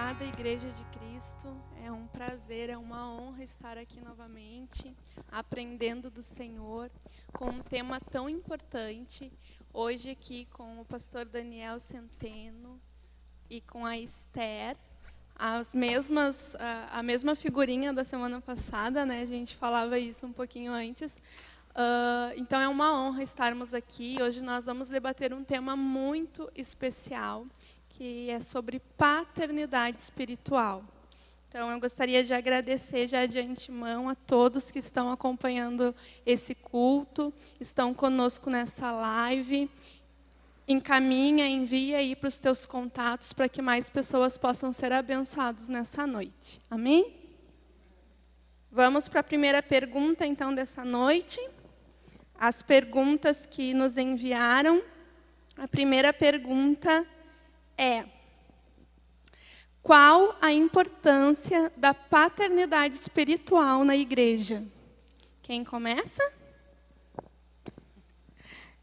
amada Igreja de Cristo, é um prazer, é uma honra estar aqui novamente, aprendendo do Senhor, com um tema tão importante. Hoje aqui com o pastor Daniel Centeno e com a Esther, a mesma figurinha da semana passada, né? A gente falava isso um pouquinho antes. Então é uma honra estarmos aqui. Hoje nós vamos debater um tema muito especial, que é sobre paternidade espiritual. Então, eu gostaria de agradecer já de antemão a todos que estão acompanhando esse culto, estão conosco nessa live. Encaminha, envia aí para os teus contatos para que mais pessoas possam ser abençoadas nessa noite. Amém? Vamos para a primeira pergunta, então, dessa noite. As perguntas que nos enviaram. A primeira pergunta é: qual a importância da paternidade espiritual na igreja? Quem começa?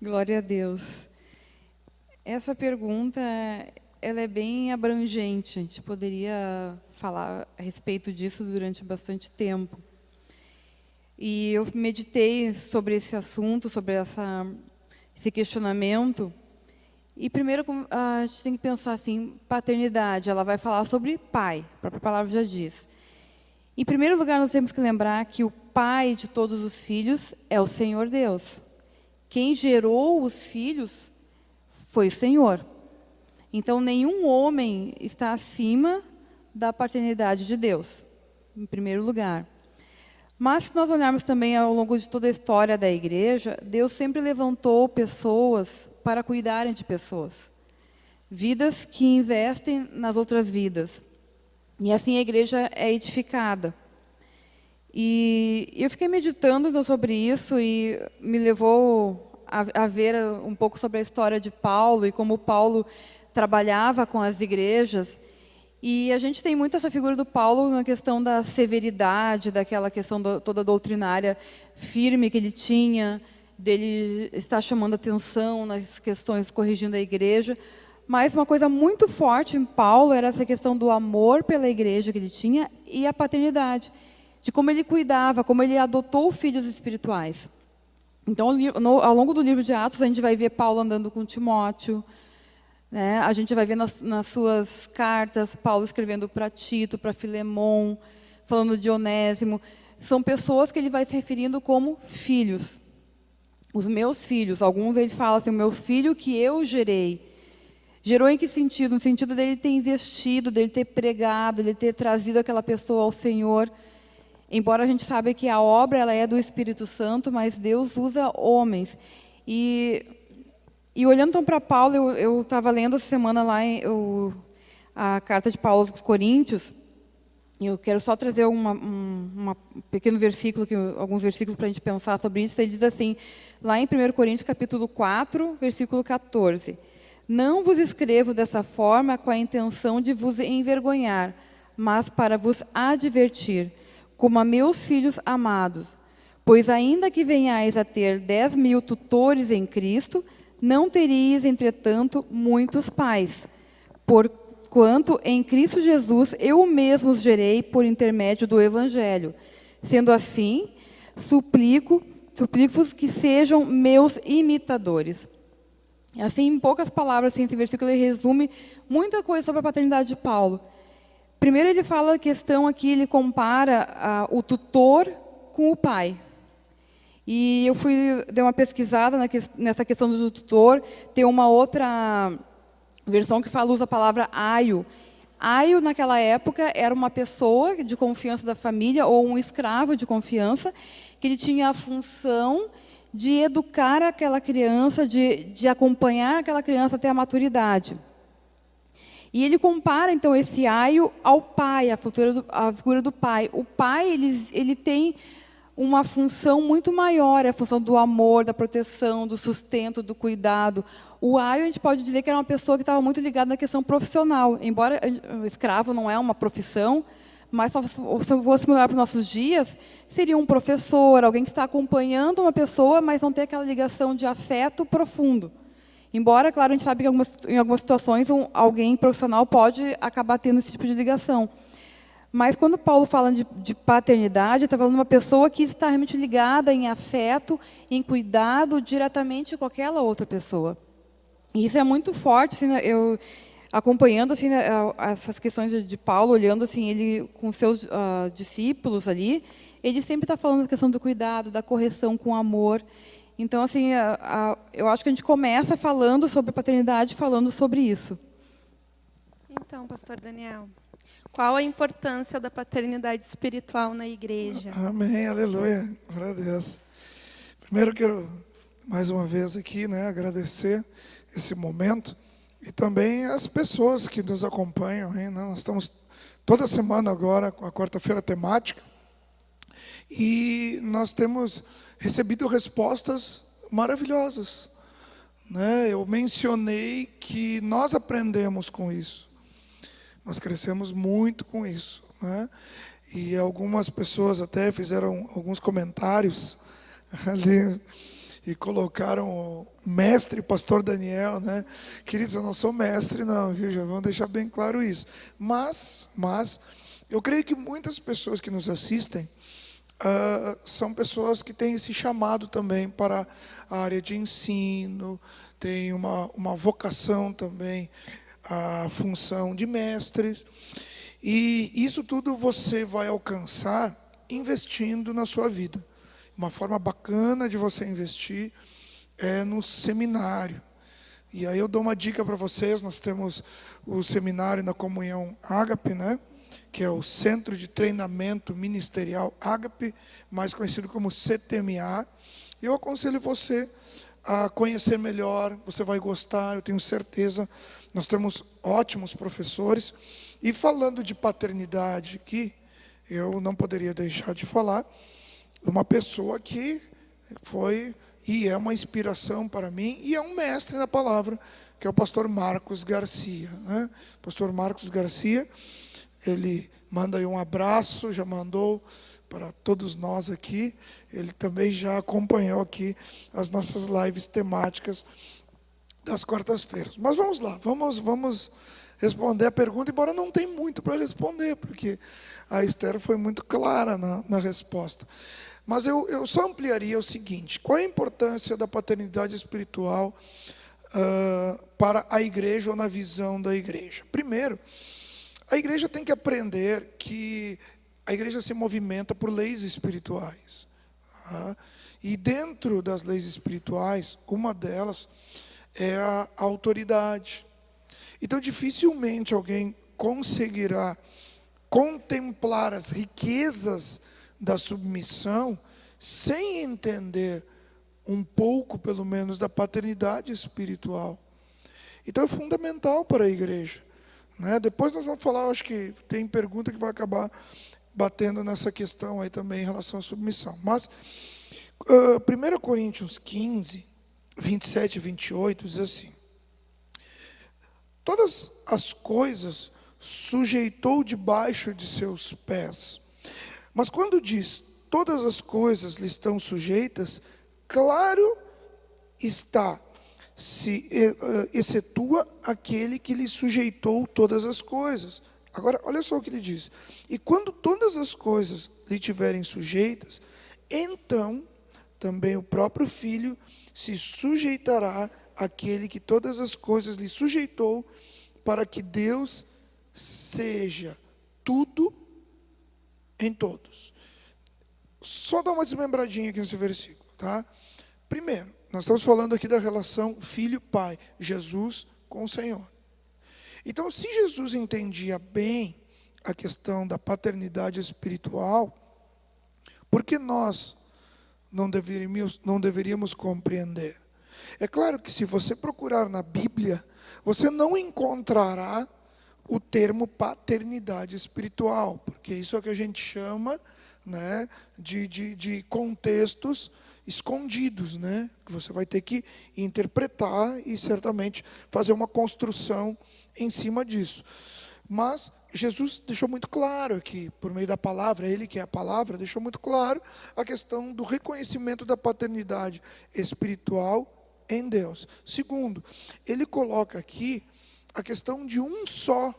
Glória a Deus. Essa pergunta, ela é bem abrangente. A gente poderia falar a respeito disso durante bastante tempo. E eu meditei sobre esse assunto, sobre esse questionamento. E primeiro a gente tem que pensar assim, paternidade, ela vai falar sobre pai, a própria palavra já diz. Em primeiro lugar, nós temos que lembrar que o pai de todos os filhos é o Senhor Deus. Quem gerou os filhos foi o Senhor. Então, nenhum homem está acima da paternidade de Deus, em primeiro lugar. Mas, se nós olharmos também ao longo de toda a história da igreja, Deus sempre levantou pessoas para cuidarem de pessoas. Vidas que investem nas outras vidas. E assim a igreja é edificada. E eu fiquei meditando sobre isso e me levou a ver um pouco sobre a história de Paulo e como Paulo trabalhava com as igrejas. E a gente tem muito essa figura do Paulo na questão da severidade, daquela questão toda doutrinária firme que ele tinha, dele estar chamando atenção nas questões, corrigindo a igreja. Mas uma coisa muito forte em Paulo era essa questão do amor pela igreja que ele tinha e a paternidade, de como ele cuidava, como ele adotou filhos espirituais. Então, ao longo do livro de Atos, a gente vai ver Paulo andando com Timóteo, né? A gente vai ver nas suas cartas, Paulo escrevendo para Tito, para Filemon, falando de Onésimo. São pessoas que ele vai se referindo como filhos. Os meus filhos, alguns ele fala assim, o meu filho que eu gerei. Gerou em que sentido? No sentido dele ter investido, dele ter pregado, dele ter trazido aquela pessoa ao Senhor. Embora a gente saiba que a obra ela é do Espírito Santo, mas Deus usa homens. E olhando então para Paulo, eu estava lendo essa semana lá a carta de Paulo aos Coríntios. Eu quero só trazer um pequeno versículo, alguns versículos para a gente pensar sobre isso. Ele diz assim, lá em 1 Coríntios, capítulo 4, versículo 14. Não vos escrevo dessa forma com a intenção de vos envergonhar, mas para vos advertir, como a meus filhos amados. Pois ainda que venhais a ter 10.000 tutores em Cristo, não teríeis, entretanto, muitos pais. Porquanto em Cristo Jesus eu mesmo os gerei por intermédio do Evangelho. Sendo assim, suplico-vos que sejam meus imitadores. Assim, em poucas palavras, assim, esse versículo ele resume muita coisa sobre a paternidade de Paulo. Primeiro ele fala a questão aqui, ele compara o tutor com o pai. E eu dei uma pesquisada nessa questão do tutor. Tem uma outra versão que usa a palavra aio. Aio, naquela época, era uma pessoa de confiança da família ou um escravo de confiança, que ele tinha a função de educar aquela criança, de acompanhar aquela criança até a maturidade. E ele compara, então, esse aio ao pai, a figura do pai. O pai, ele tem uma função muito maior, a função do amor, da proteção, do sustento, do cuidado. O aio, a gente pode dizer que era uma pessoa que estava muito ligada na questão profissional. Embora o escravo não é uma profissão, mas se eu fosse mudar para os nossos dias, seria um professor, alguém que está acompanhando uma pessoa, mas não tem aquela ligação de afeto profundo. Embora, claro, a gente sabe que em algumas situações alguém profissional pode acabar tendo esse tipo de ligação. Mas quando Paulo fala de paternidade, está falando de uma pessoa que está realmente ligada em afeto, em cuidado diretamente com aquela outra pessoa. E isso é muito forte, assim, né? Eu acompanhando assim, né, essas questões de Paulo, olhando assim, ele com seus discípulos ali, ele sempre está falando da questão do cuidado, da correção com amor. Então, assim, eu acho que a gente começa falando sobre paternidade, falando sobre isso. Então, pastor Daniel, qual a importância da paternidade espiritual na igreja? Amém, aleluia, glória a Deus. Primeiro quero, mais uma vez aqui, né, agradecer esse momento e também as pessoas que nos acompanham, hein, né? Nós estamos toda semana agora com a quarta-feira temática e nós temos recebido respostas maravilhosas, né? Eu mencionei que nós aprendemos com isso, nós crescemos muito com isso, né? E algumas pessoas até fizeram alguns comentários ali e colocaram o mestre pastor Daniel, né? Queridos, eu não sou mestre não, viu? Já vamos deixar bem claro isso. Mas eu creio que muitas pessoas que nos assistem são pessoas que têm esse chamado também para a área de ensino, têm uma vocação também, a função de mestres. E isso tudo você vai alcançar investindo na sua vida. Uma forma bacana de você investir é no seminário. E aí eu dou uma dica para vocês, nós temos o seminário na Comunhão Ágape, né? Que é o Centro de Treinamento Ministerial Ágape, mais conhecido como CTMA. Eu aconselho você a conhecer melhor, você vai gostar, eu tenho certeza. Nós temos ótimos professores. E falando de paternidade aqui, eu não poderia deixar de falar uma pessoa que foi e é uma inspiração para mim e é um mestre na palavra, que é o pastor Marcos Garcia, né? Pastor Marcos Garcia, ele manda aí um abraço, já mandou para todos nós aqui, ele também já acompanhou aqui as nossas lives temáticas das quartas-feiras. Mas vamos lá, vamos responder a pergunta, embora não tenha muito para responder, porque a Esther foi muito clara na resposta. Mas eu só ampliaria o seguinte: qual a importância da paternidade espiritual para a igreja ou na visão da igreja? Primeiro, a igreja tem que aprender que a igreja se movimenta por leis espirituais. Tá? E dentro das leis espirituais, uma delas é a autoridade. Então, dificilmente alguém conseguirá contemplar as riquezas da submissão sem entender um pouco, pelo menos, da paternidade espiritual. Então é fundamental para a igreja, né? Depois nós vamos falar, acho que tem pergunta que vai acabar batendo nessa questão aí também em relação à submissão. Mas 1 Coríntios 15, 27 e 28 diz assim: todas as coisas sujeitou debaixo de seus pés. Mas quando diz todas as coisas lhe estão sujeitas, claro está, se excetua aquele que lhe sujeitou todas as coisas. Agora, olha só o que ele diz: e quando todas as coisas lhe tiverem sujeitas, então também o próprio Filho se sujeitará àquele que todas as coisas lhe sujeitou, para que Deus seja tudo em todos. Só dar uma desmembradinha aqui nesse versículo, tá? Primeiro, nós estamos falando aqui da relação filho-pai, Jesus com o Senhor. Então, se Jesus entendia bem a questão da paternidade espiritual, por que nós não deveríamos compreender? É claro que se você procurar na Bíblia, você não encontrará o termo paternidade espiritual, porque isso é o que a gente chama, né, de contextos escondidos, né, que você vai ter que interpretar e certamente fazer uma construção em cima disso. Mas Jesus deixou muito claro aqui, por meio da palavra, ele que é a palavra, deixou muito claro a questão do reconhecimento da paternidade espiritual em Deus. Segundo, ele coloca aqui a questão de um só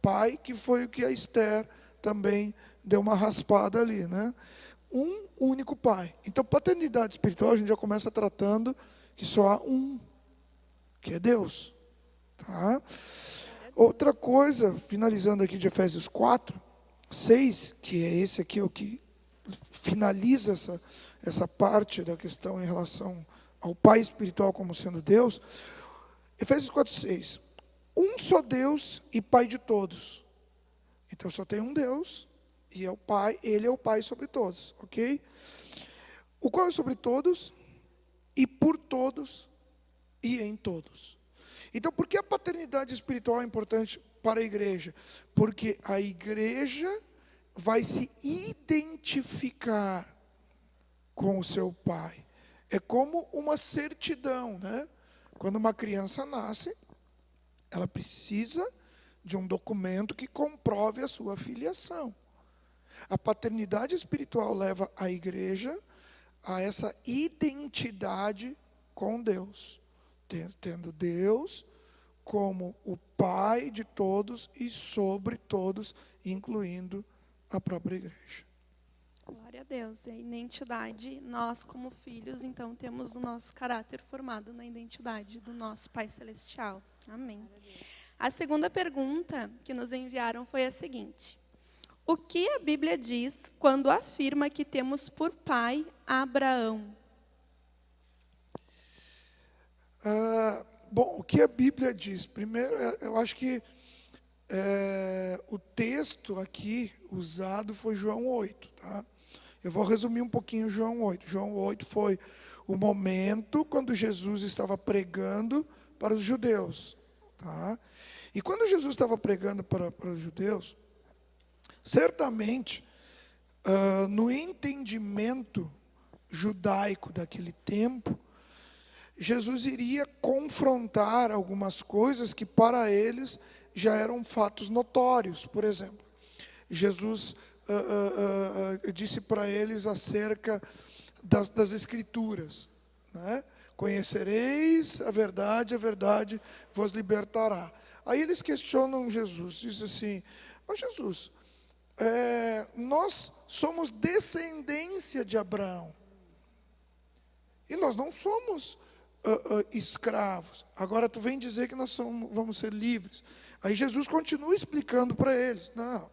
pai, que foi o que a Esther também deu uma raspada ali, né? Um único pai. Então, paternidade espiritual, a gente já começa tratando que só há um, que é Deus. Tá? Outra coisa, finalizando aqui de Efésios 4, 6, que é esse aqui o que finaliza essa parte da questão em relação ao pai espiritual como sendo Deus. Efésios 4, 6. Um só Deus e Pai de todos. Então só tem um Deus, e é o Pai, Ele é o Pai sobre todos, ok? O qual é sobre todos, e por todos, e em todos. Então, por que a paternidade espiritual é importante para a igreja? Porque a igreja vai se identificar com o seu pai. É como uma certidão, né? Quando uma criança nasce, ela precisa de um documento que comprove a sua filiação. A paternidade espiritual leva a igreja a essa identidade com Deus, tendo Deus como o Pai de todos e sobre todos, incluindo a própria igreja. Glória a Deus. E a identidade, nós como filhos, então temos o nosso caráter formado na identidade do nosso Pai Celestial. Amém. A segunda pergunta que nos enviaram foi a seguinte: o que a Bíblia diz quando afirma que temos por pai Abraão? Bom, o que a Bíblia diz? Primeiro, eu acho que o texto aqui usado foi João 8, tá? Eu vou resumir um pouquinho João 8. João 8 foi o momento quando Jesus estava pregando para os judeus, tá? E quando Jesus estava pregando para os judeus, certamente, no entendimento judaico daquele tempo, Jesus iria confrontar algumas coisas que para eles já eram fatos notórios. Por exemplo, Jesus disse para eles acerca das Escrituras, né? Conhecereis a verdade vos libertará. Aí eles questionam Jesus, dizem assim: mas Jesus, nós somos descendência de Abraão, e nós não somos escravos. Agora tu vem dizer que nós vamos ser livres. Aí Jesus continua explicando para eles. Não,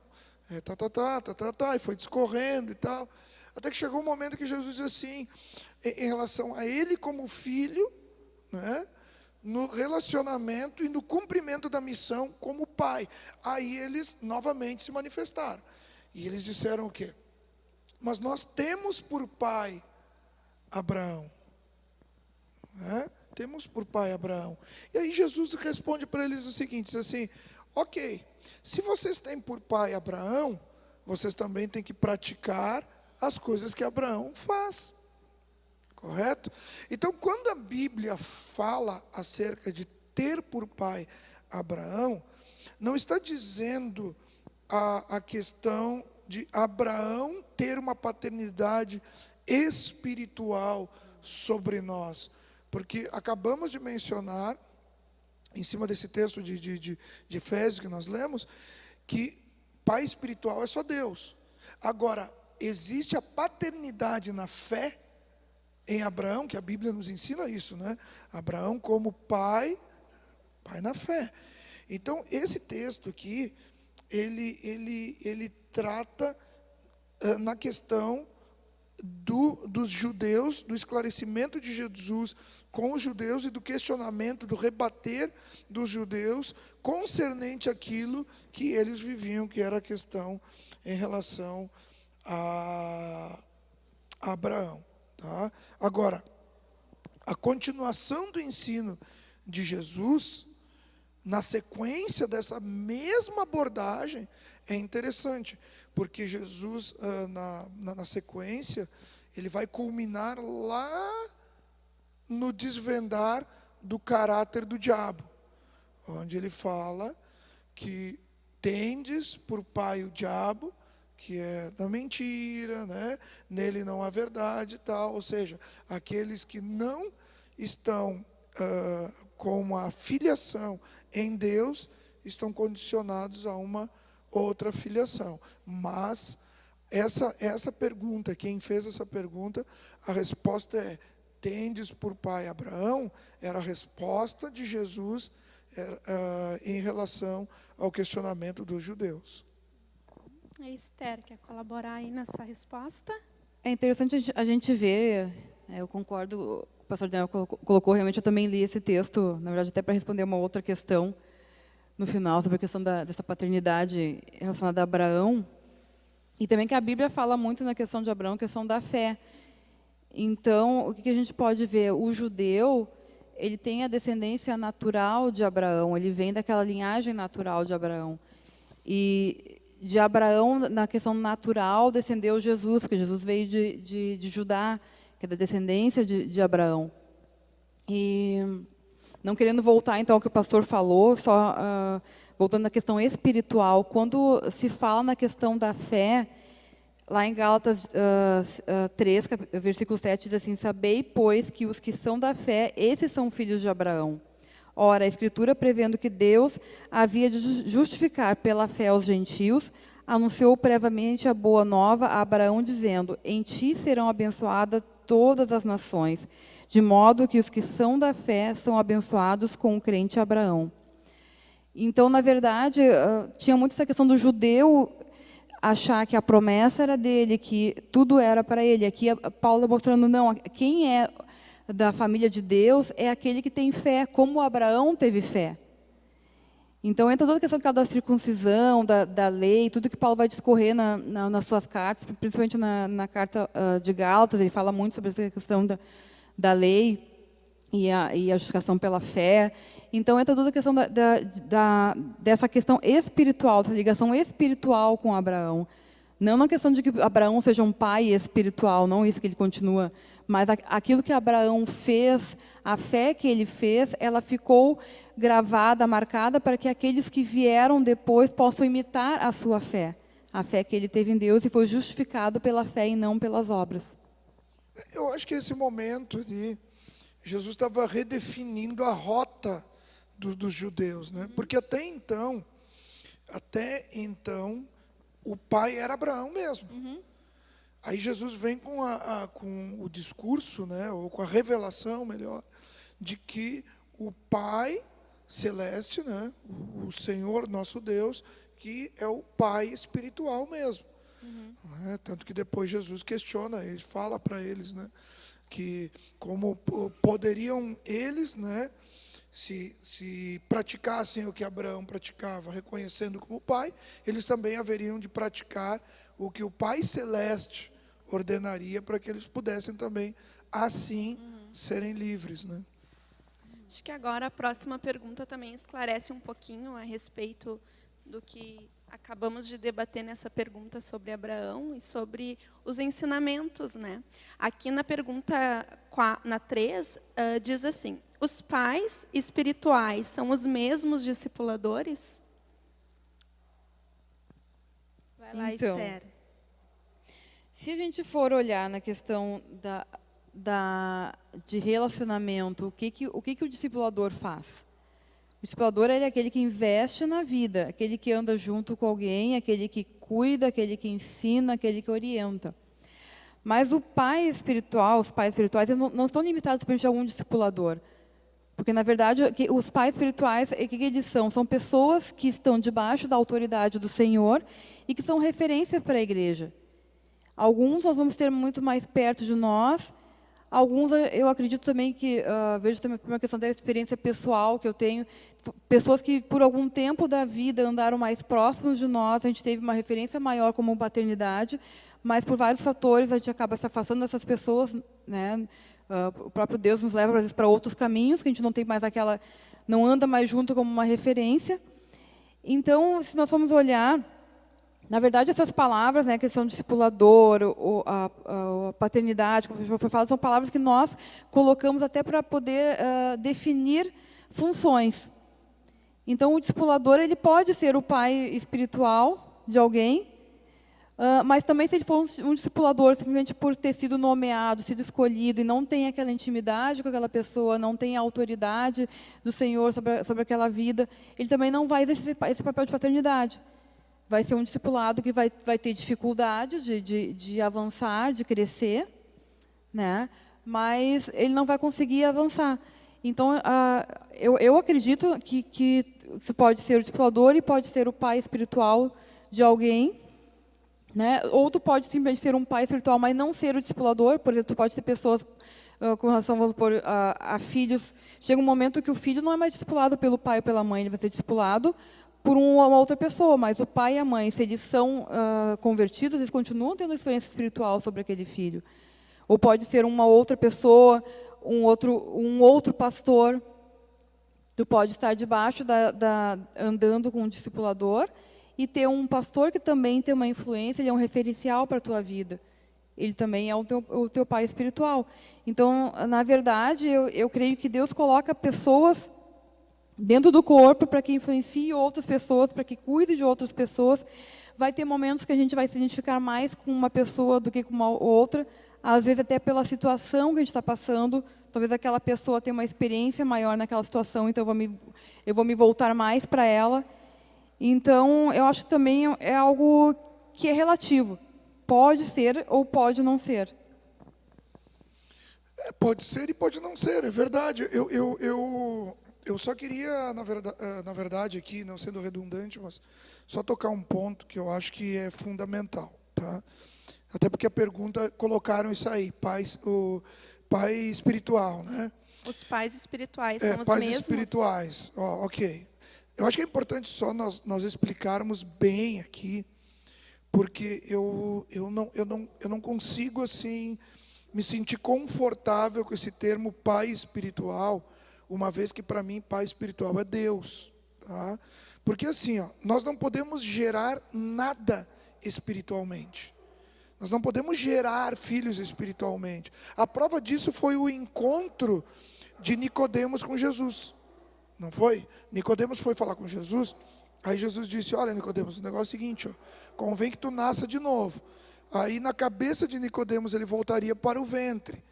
e foi discorrendo e tal. Até que chegou um momento que Jesus diz assim, em relação a ele como filho, né, no relacionamento e no cumprimento da missão como pai. Aí eles novamente se manifestaram. E eles disseram o quê? Mas nós temos por pai Abraão. Temos por pai Abraão. E aí Jesus responde para eles o seguinte, diz assim: ok, se vocês têm por pai Abraão, vocês também têm que praticar as coisas que Abraão faz. Correto? Então, quando a Bíblia fala acerca de ter por pai Abraão, não está dizendo a questão de Abraão ter uma paternidade espiritual sobre nós. Porque acabamos de mencionar, em cima desse texto de Efésios que nós lemos, que pai espiritual é só Deus. Agora, existe a paternidade na fé em Abraão, que a Bíblia nos ensina isso, né? Abraão como pai na fé. Então, esse texto aqui, ele trata na questão dos judeus, do esclarecimento de Jesus com os judeus e do questionamento, do rebater dos judeus concernente àquilo que eles viviam, que era a questão em relação a Abraão. Tá? Agora, a continuação do ensino de Jesus, na sequência dessa mesma abordagem, é interessante, porque Jesus, na sequência, ele vai culminar lá no desvendar do caráter do diabo, onde ele fala que tendes por pai o diabo, que é da mentira, né? Nele não há verdade e tal, ou seja, aqueles que não estão com a filiação em Deus, estão condicionados a uma outra filiação. Mas essa pergunta, quem fez essa pergunta, a resposta é: tendes por pai Abraão, era a resposta de Jesus em relação ao questionamento dos judeus. A Esther quer colaborar aí nessa resposta? É interessante a gente ver, eu concordo, o pastor Daniel colocou, realmente eu também li esse texto, na verdade até para responder uma outra questão no final, sobre a questão dessa paternidade relacionada a Abraão, e também que a Bíblia fala muito na questão de Abraão, questão da fé. Então, o que a gente pode ver? O judeu, ele tem a descendência natural de Abraão, ele vem daquela linhagem natural de Abraão. E de Abraão, na questão natural, descendeu Jesus, porque Jesus veio de Judá, que é da descendência de Abraão. E, não querendo voltar, então, ao que o pastor falou, só voltando à questão espiritual, quando se fala na questão da fé, lá em Gálatas 3, versículo 7, diz assim: sabei, pois, que os que são da fé, esses são filhos de Abraão. Ora, a Escritura, prevendo que Deus havia de justificar pela fé os gentios, anunciou previamente a boa nova a Abraão, dizendo: em ti serão abençoadas todas as nações, de modo que os que são da fé são abençoados com o crente Abraão. Então, na verdade, tinha muito essa questão do judeu achar que a promessa era dele, que tudo era para ele. Aqui Paulo mostrando, não, quem é da família de Deus é aquele que tem fé, como Abraão teve fé. Então, entra toda a questão da circuncisão, da lei, tudo que Paulo vai discorrer nas suas cartas, principalmente na carta de Gálatas, ele fala muito sobre essa questão da lei e a justificação pela fé. Então, entra toda a questão dessa questão espiritual, dessa ligação espiritual com Abraão. Não na questão de que Abraão seja um pai espiritual, não isso que ele continua, mas aquilo que Abraão fez, a fé que ele fez, ela ficou gravada, marcada, para que aqueles que vieram depois possam imitar a sua fé. A fé que ele teve em Deus e foi justificado pela fé e não pelas obras. Eu acho que esse momento de Jesus estava redefinindo a rota dos judeus, né? Porque até então, o pai era Abraão mesmo. Aí Jesus vem com o discurso, né, ou com a revelação, melhor, de que o Pai Celeste, né, o Senhor nosso Deus, que é o Pai espiritual mesmo. Né? Tanto que depois Jesus questiona, ele fala para eles, né, que como poderiam eles, né, se praticassem o que Abraão praticava, reconhecendo como pai, eles também haveriam de praticar o que o Pai Celeste ordenaria, para que eles pudessem também, assim, serem livres, né? Acho que agora a próxima pergunta também esclarece um pouquinho a respeito do que acabamos de debater nessa pergunta sobre Abraão e sobre os ensinamentos, né? Aqui na pergunta na 3, diz assim: os pais espirituais são os mesmos discipuladores? Vai lá, Então, Esther. se a gente for olhar na questão de relacionamento, o que o discipulador faz? O discipulador é aquele que investe na vida, aquele que anda junto com alguém, aquele que cuida, aquele que ensina, aquele que orienta. Mas o pai espiritual, os pais espirituais, não estão limitados a algum discipulador. Porque, na verdade, os pais espirituais, o que eles são? São pessoas que estão debaixo da autoridade do Senhor e que são referência para a igreja. Alguns nós vamos ter muito mais perto de nós, alguns eu acredito também que, vejo também por uma questão da experiência pessoal que eu tenho, pessoas que por algum tempo da vida andaram mais próximos de nós, a gente teve uma referência maior como paternidade, mas por vários fatores a gente acaba se afastando dessas pessoas, né? O próprio Deus nos leva, às vezes, para outros caminhos, que a gente não tem mais não anda mais junto como uma referência. Então, se nós formos olhar, na verdade, essas palavras, né, a questão do discipulador, a paternidade, como foi falado, são palavras que nós colocamos até para poder definir funções. Então, o discipulador ele pode ser o pai espiritual de alguém, Mas também se ele for um discipulador, simplesmente por ter sido nomeado, sido escolhido, e não tem aquela intimidade com aquela pessoa, não tem a autoridade do Senhor sobre aquela vida, ele também não vai exercer esse papel de paternidade. Vai ser um discipulado que vai ter dificuldades de avançar, de crescer, né? Mas ele não vai conseguir avançar. Então, eu acredito que isso pode ser o discipulador e pode ser o pai espiritual de alguém, né? Ou tu pode simplesmente ser um pai espiritual, mas não ser o discipulador. Por exemplo, tu pode ter pessoas com relação, vamos supor, a filhos. Chega um momento que o filho não é mais discipulado pelo pai ou pela mãe, ele vai ser discipulado por uma outra pessoa, mas o pai e a mãe, se eles são convertidos, eles continuam tendo experiência espiritual sobre aquele filho. Ou pode ser uma outra pessoa, um outro pastor. Tu pode estar debaixo andando com um discipulador e ter um pastor que também tem uma influência, ele é um referencial para a tua vida. Ele também é o teu pai espiritual. Então, na verdade, eu creio que Deus coloca pessoas dentro do corpo para que influencie outras pessoas, para que cuide de outras pessoas. Vai ter momentos que a gente vai se identificar mais com uma pessoa do que com uma outra, às vezes até pela situação que a gente está passando. Talvez aquela pessoa tenha uma experiência maior naquela situação, então eu vou me voltar mais para ela. Então, eu acho que também é algo que é relativo. Pode ser ou pode não ser. Pode ser e pode não ser, é verdade. Eu só queria, na verdade, aqui, não sendo redundante, mas só tocar um ponto que eu acho que é fundamental. Tá? Até porque a pergunta, colocaram isso aí, o pai espiritual, né? Os pais espirituais são os pais mesmos? Espirituais, ok. Eu acho que é importante só nós explicarmos bem aqui, porque eu não consigo, assim, me sentir confortável com esse termo pai espiritual, uma vez que, para mim, pai espiritual é Deus. Tá? Porque, assim, nós não podemos gerar nada espiritualmente. Nós não podemos gerar filhos espiritualmente. A prova disso foi o encontro de Nicodemos com Jesus. Não foi? Nicodemos foi falar com Jesus. Aí Jesus disse: olha, Nicodemos, o negócio é o seguinte, convém que tu nasça de novo. Aí na cabeça de Nicodemos ele voltaria para o ventre.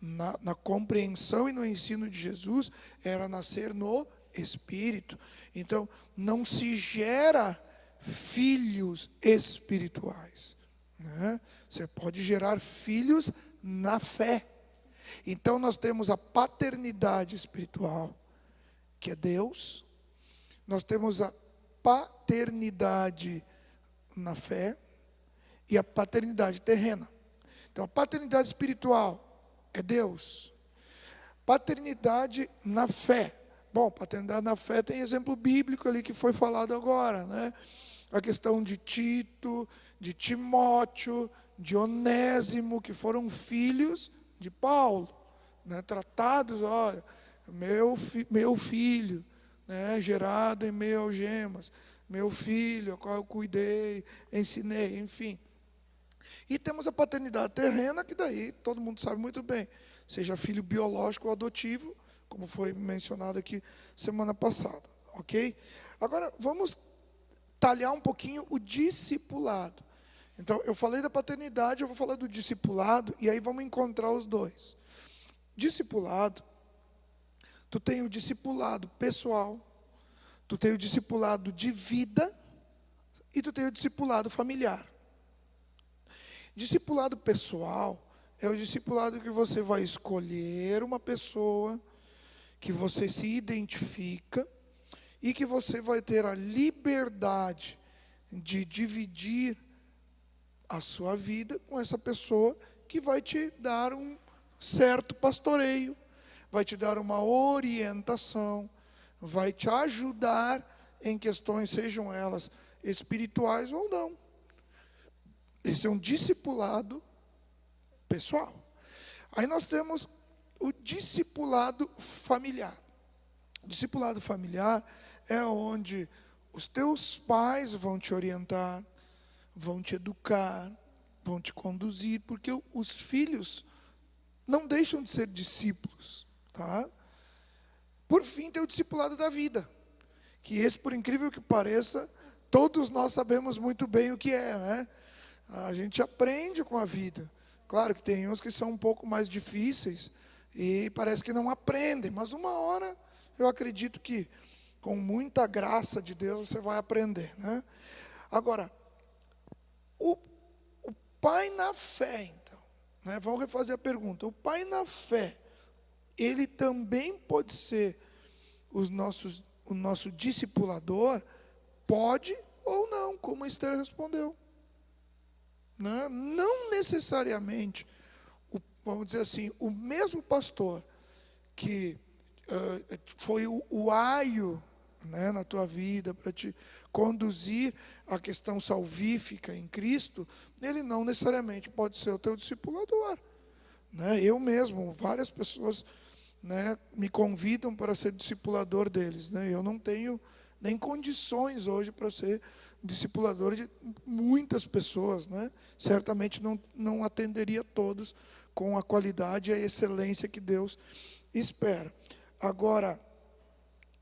Na compreensão e no ensino de Jesus, era nascer no Espírito. Então, não se gera filhos espirituais. Né? Você pode gerar filhos na fé. Então, nós temos a paternidade espiritual, que é Deus. Nós temos a paternidade na fé e a paternidade terrena. Então, a paternidade espiritual é Deus. Paternidade na fé. Bom, paternidade na fé tem exemplo bíblico ali que foi falado agora, né? A questão de Tito, de Timóteo, de Onésimo, que foram filhos de Paulo, né? Tratados, olha, meu filho, né? Gerado em meio a algemas, meu filho, ao qual eu cuidei, ensinei, enfim. E temos a paternidade terrena, que daí todo mundo sabe muito bem, seja filho biológico ou adotivo, como foi mencionado aqui semana passada, ok? Agora, vamos talhar um pouquinho o discipulado. Então, eu falei da paternidade, eu vou falar do discipulado, e aí vamos encontrar os dois. Discipulado, tu tem o discipulado pessoal, tu tem o discipulado de vida, e tu tem o discipulado familiar. Discipulado pessoal é o discipulado que você vai escolher uma pessoa que você se identifica e que você vai ter a liberdade de dividir a sua vida com essa pessoa que vai te dar um certo pastoreio, vai te dar uma orientação, vai te ajudar em questões, sejam elas espirituais ou não. Esse é um discipulado pessoal. Aí nós temos o discipulado familiar. O discipulado familiar é onde os teus pais vão te orientar, vão te educar, vão te conduzir, porque os filhos não deixam de ser discípulos. Tá? Por fim, tem o discipulado da vida, que esse, por incrível que pareça, todos nós sabemos muito bem o que é, né? a gente aprende com a vida. Claro que tem uns que são um pouco mais difíceis e parece que não aprendem, mas uma hora eu acredito que com muita graça de Deus você vai aprender, né? Agora, o pai na fé, então, né? Vamos refazer a pergunta. O pai na fé, ele também pode ser o nosso discipulador? Pode ou não, como a Esther respondeu. Né? Não necessariamente, vamos dizer assim, o mesmo pastor que foi o aio, né, na tua vida para te conduzir à questão salvífica em Cristo, ele não necessariamente pode ser o teu discipulador. Né? Eu mesmo, várias pessoas, né, me convidam para ser discipulador deles. Né? Eu não tenho nem condições hoje para ser discipulador de muitas pessoas. Né? Certamente não atenderia todos com a qualidade e a excelência que Deus espera. Agora,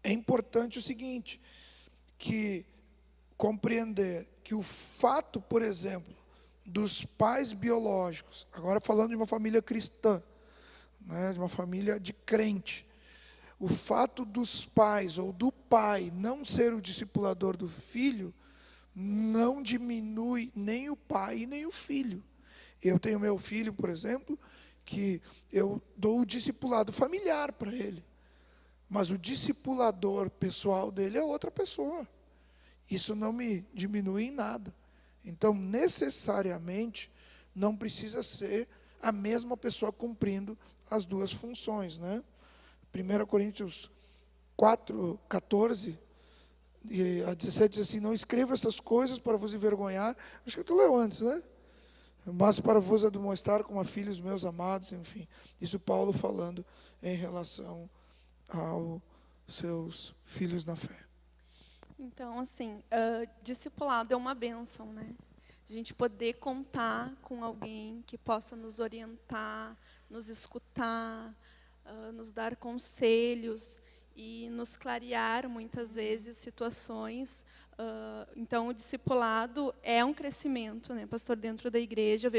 é importante o seguinte, que compreender que o fato, por exemplo, dos pais biológicos, agora falando de uma família cristã, né, de uma família de crente, o fato dos pais ou do pai não ser o discipulador do filho, não diminui nem o pai e nem o filho. Eu tenho meu filho, por exemplo, que eu dou o discipulado familiar para ele. Mas o discipulador pessoal dele é outra pessoa. Isso não me diminui em nada. Então, necessariamente, não precisa ser a mesma pessoa cumprindo as duas funções. Né? 1 Coríntios 4, 14 a 17 diz assim, não escrevo essas coisas para vos envergonhar. Acho que tu leu antes, né? Mas para vos admoestar como a filhos meus amados, enfim. Isso Paulo falando em relação aos seus filhos na fé. Então, assim, discipulado é uma bênção, né? A gente poder contar com alguém que possa nos orientar, nos escutar, nos dar conselhos e nos clarear, muitas vezes, situações. Então, o discipulado é um crescimento, né, pastor, dentro da igreja.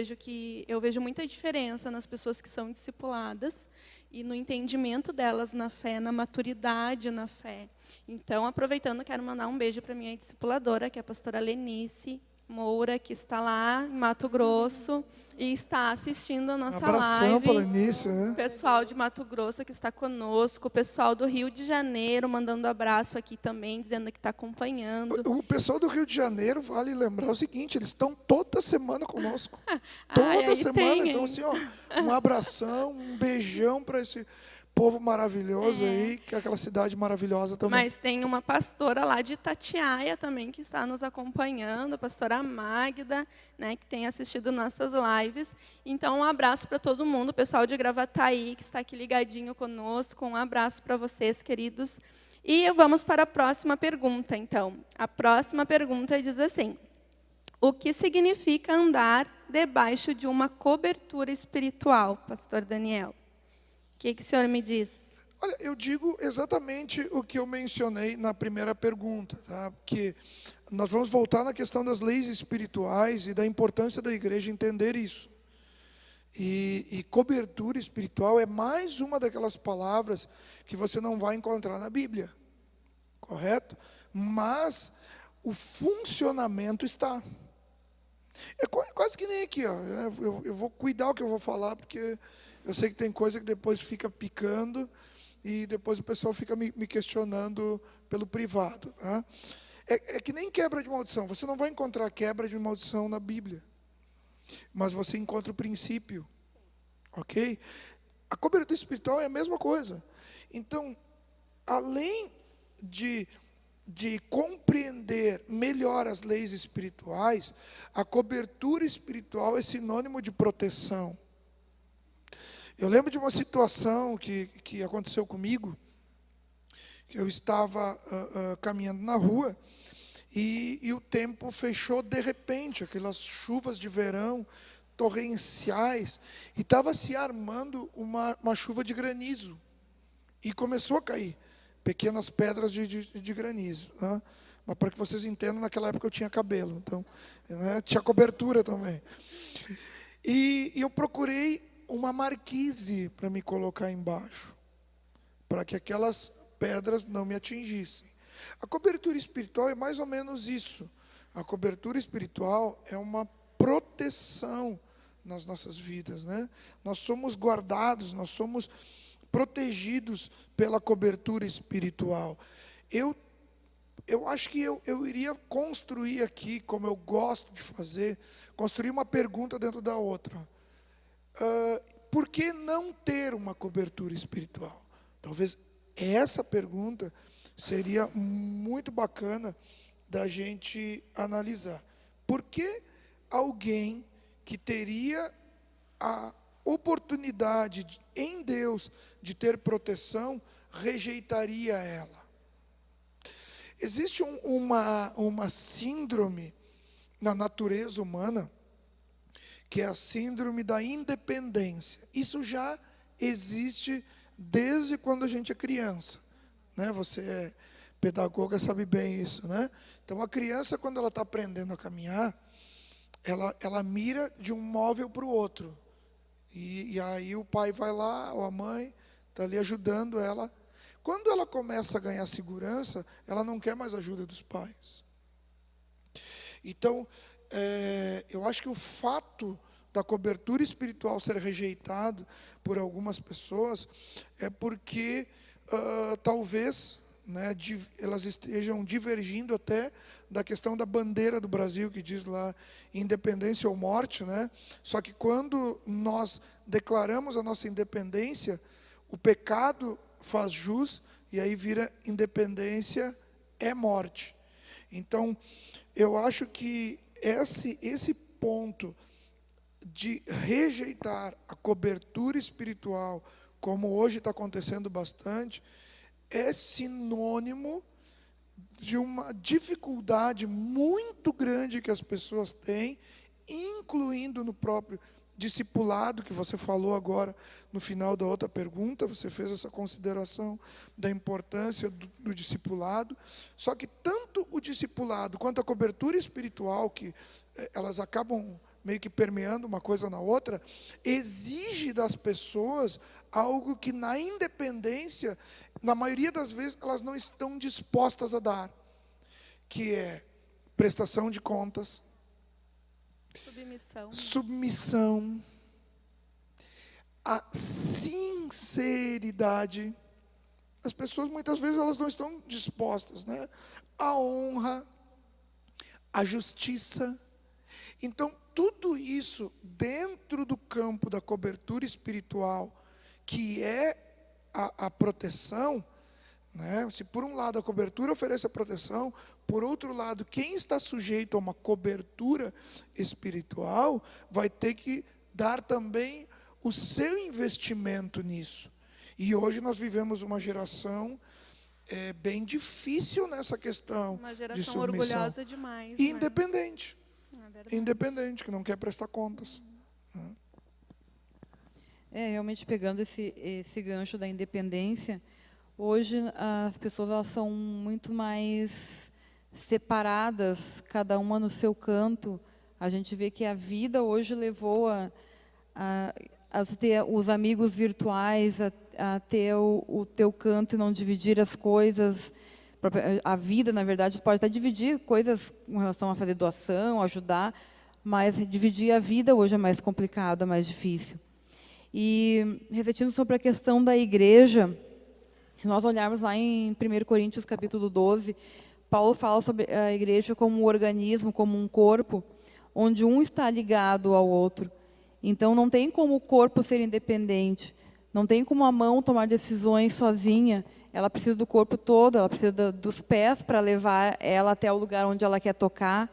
Eu vejo muita diferença nas pessoas que são discipuladas e no entendimento delas na fé, na maturidade na fé. Então, aproveitando, quero mandar um beijo para a minha discipuladora, que é a pastora Lenice Moura, que está lá em Mato Grosso e está assistindo a nossa Abração live. para a Lenice, né? O pessoal de Mato Grosso que está conosco, o pessoal do Rio de Janeiro mandando abraço aqui também, dizendo que está acompanhando. O pessoal do Rio de Janeiro, vale lembrar o seguinte, eles estão toda semana conosco. Toda semana. Tem, então, assim, ó, um abração, um beijão para esse povo maravilhoso aí, que é aquela cidade maravilhosa também. Mas tem uma pastora lá de Itatiaia também que está nos acompanhando, a pastora Magda, né, que tem assistido nossas lives. Então, um abraço para todo mundo, o pessoal de Gravataí, que está aqui ligadinho conosco. Um abraço para vocês, queridos. E vamos para a próxima pergunta, então. A próxima pergunta diz assim: o que significa andar debaixo de uma cobertura espiritual, pastor Daniel? O que o senhor me diz? Olha, eu digo exatamente o que eu mencionei na primeira pergunta, tá? Porque nós vamos voltar na questão das leis espirituais e da importância da igreja entender isso. E cobertura espiritual é mais uma daquelas palavras que você não vai encontrar na Bíblia, correto? Mas o funcionamento está. É quase que nem aqui, ó. Eu vou cuidar o que eu vou falar, porque eu sei que tem coisa que depois fica picando e depois o pessoal fica me questionando pelo privado. Tá? É que nem quebra de maldição. Você não vai encontrar quebra de maldição na Bíblia, mas você encontra o princípio. Ok? A cobertura espiritual é a mesma coisa. Então, além de compreender melhor as leis espirituais, a cobertura espiritual é sinônimo de proteção. Eu lembro de uma situação que aconteceu comigo, que eu estava caminhando na rua e o tempo fechou de repente, aquelas chuvas de verão torrenciais, e estava se armando uma chuva de granizo, e começou a cair pequenas pedras de granizo. Né? Mas para que vocês entendam, naquela época eu tinha cabelo, então, né, tinha cobertura também. E eu procurei uma marquise para me colocar embaixo, para que aquelas pedras não me atingissem. A cobertura espiritual é mais ou menos isso. A cobertura espiritual é uma proteção nas nossas vidas, né? Nós somos guardados, nós somos protegidos pela cobertura espiritual. Eu acho que eu iria construir aqui, como eu gosto de fazer, construir uma pergunta dentro da outra. Por que não ter uma cobertura espiritual? Talvez essa pergunta seria muito bacana da gente analisar. Por que alguém que teria a oportunidade em Deus de ter proteção rejeitaria ela? Existe uma síndrome na natureza humana, que é a síndrome da independência. Isso já existe desde quando a gente é criança, né? Você é pedagoga, sabe bem isso, né? Então, a criança, quando ela está aprendendo a caminhar, ela mira de um móvel para o outro. E aí o pai vai lá, ou a mãe está ali ajudando ela. Quando ela começa a ganhar segurança, ela não quer mais a ajuda dos pais. Então, eu acho que o fato da cobertura espiritual ser rejeitado por algumas pessoas é porque talvez, né, elas estejam divergindo até da questão da bandeira do Brasil, que diz lá independência ou morte, né? Só que quando nós declaramos a nossa independência, o pecado faz jus, e aí vira independência é morte. Então, eu acho que esse ponto de rejeitar a cobertura espiritual, como hoje está acontecendo bastante, é sinônimo de uma dificuldade muito grande que as pessoas têm, incluindo no próprio discipulado, que você falou agora no final da outra pergunta, você fez essa consideração da importância do discipulado. Só que tanto o discipulado quanto a cobertura espiritual, que elas acabam meio que permeando uma coisa na outra, exige das pessoas algo que na independência, na maioria das vezes, elas não estão dispostas a dar, que é prestação de contas, submissão, a sinceridade. As pessoas muitas vezes elas não estão dispostas, né? A honra, a justiça. Então, tudo isso dentro do campo da cobertura espiritual, que é a proteção, né? Se por um lado a cobertura oferece a proteção, por outro lado, quem está sujeito a uma cobertura espiritual vai ter que dar também o seu investimento nisso. E hoje nós vivemos uma geração bem difícil nessa questão uma de geração submissão. Orgulhosa demais. Independente. Né? Independente, que não quer prestar contas. Realmente pegando esse gancho da independência, hoje as pessoas elas são muito mais separadas, cada uma no seu canto. A gente vê que a vida hoje levou a ter os amigos virtuais, a ter o teu canto e não dividir as coisas. A vida, na verdade, pode até dividir coisas com relação a fazer doação, ajudar, mas dividir a vida hoje é mais complicado, é mais difícil. E, refletindo sobre a questão da igreja, se nós olharmos lá em 1 Coríntios, capítulo 12, Paulo fala sobre a igreja como um organismo, como um corpo, onde um está ligado ao outro. Então, não tem como o corpo ser independente, não tem como a mão tomar decisões sozinha, ela precisa do corpo todo, ela precisa dos pés para levar ela até o lugar onde ela quer tocar.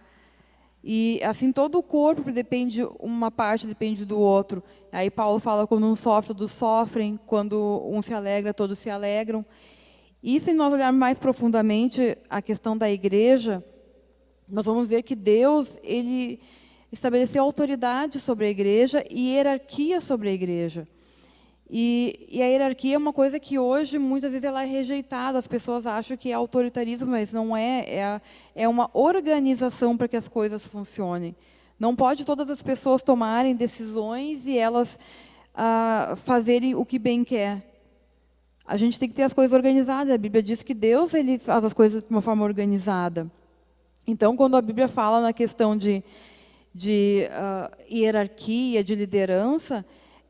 E assim todo o corpo depende, uma parte depende do outro. Aí Paulo fala, quando um sofre, todos sofrem, quando um se alegra, todos se alegram. E se nós olharmos mais profundamente a questão da igreja, nós vamos ver que Deus, ele estabeleceu autoridade sobre a igreja e hierarquia sobre a igreja. E a hierarquia é uma coisa que hoje, muitas vezes, ela é rejeitada. As pessoas acham que é autoritarismo, mas não é. É uma organização para que as coisas funcionem. Não pode todas as pessoas tomarem decisões e elas fazerem o que bem quer. A gente tem que ter as coisas organizadas. A Bíblia diz que Deus ele faz as coisas de uma forma organizada. Então, quando a Bíblia fala na questão de hierarquia, de liderança,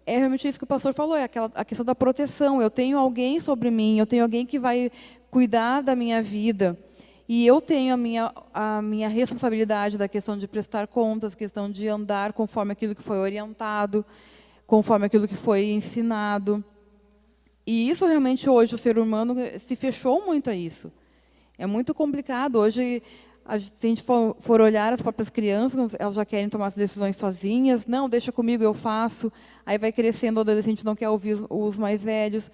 é realmente isso que o pastor falou, é a questão da proteção. Eu tenho alguém sobre mim, eu tenho alguém que vai cuidar da minha vida. E eu tenho a minha responsabilidade da questão de prestar contas, questão de andar conforme aquilo que foi orientado, conforme aquilo que foi ensinado. E isso realmente hoje o ser humano se fechou muito a isso. É muito complicado. Hoje, se a gente for olhar as próprias crianças, elas já querem tomar as decisões sozinhas. Não, deixa comigo, eu faço. Aí vai crescendo, o adolescente não quer ouvir os mais velhos.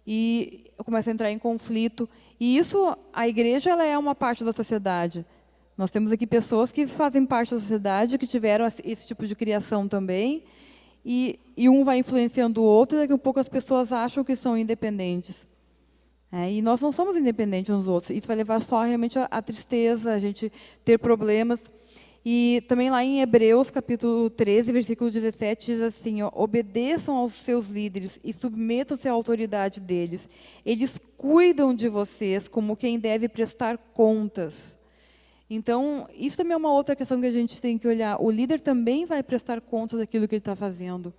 E começa a entrar em conflito. E isso, a igreja, ela é uma parte da sociedade. Nós temos aqui pessoas que fazem parte da sociedade, que tiveram esse tipo de criação também. E um vai influenciando o outro, e daqui a pouco as pessoas acham que são independentes. E nós não somos independentes uns dos outros. Isso vai levar só realmente a tristeza, a gente ter problemas. E também lá em Hebreus, capítulo 13, versículo 17, diz assim, obedeçam aos seus líderes e submetam-se à autoridade deles. Eles cuidam de vocês como quem deve prestar contas. Então, isso também é uma outra questão que a gente tem que olhar. O líder também vai prestar contas daquilo que ele está fazendo.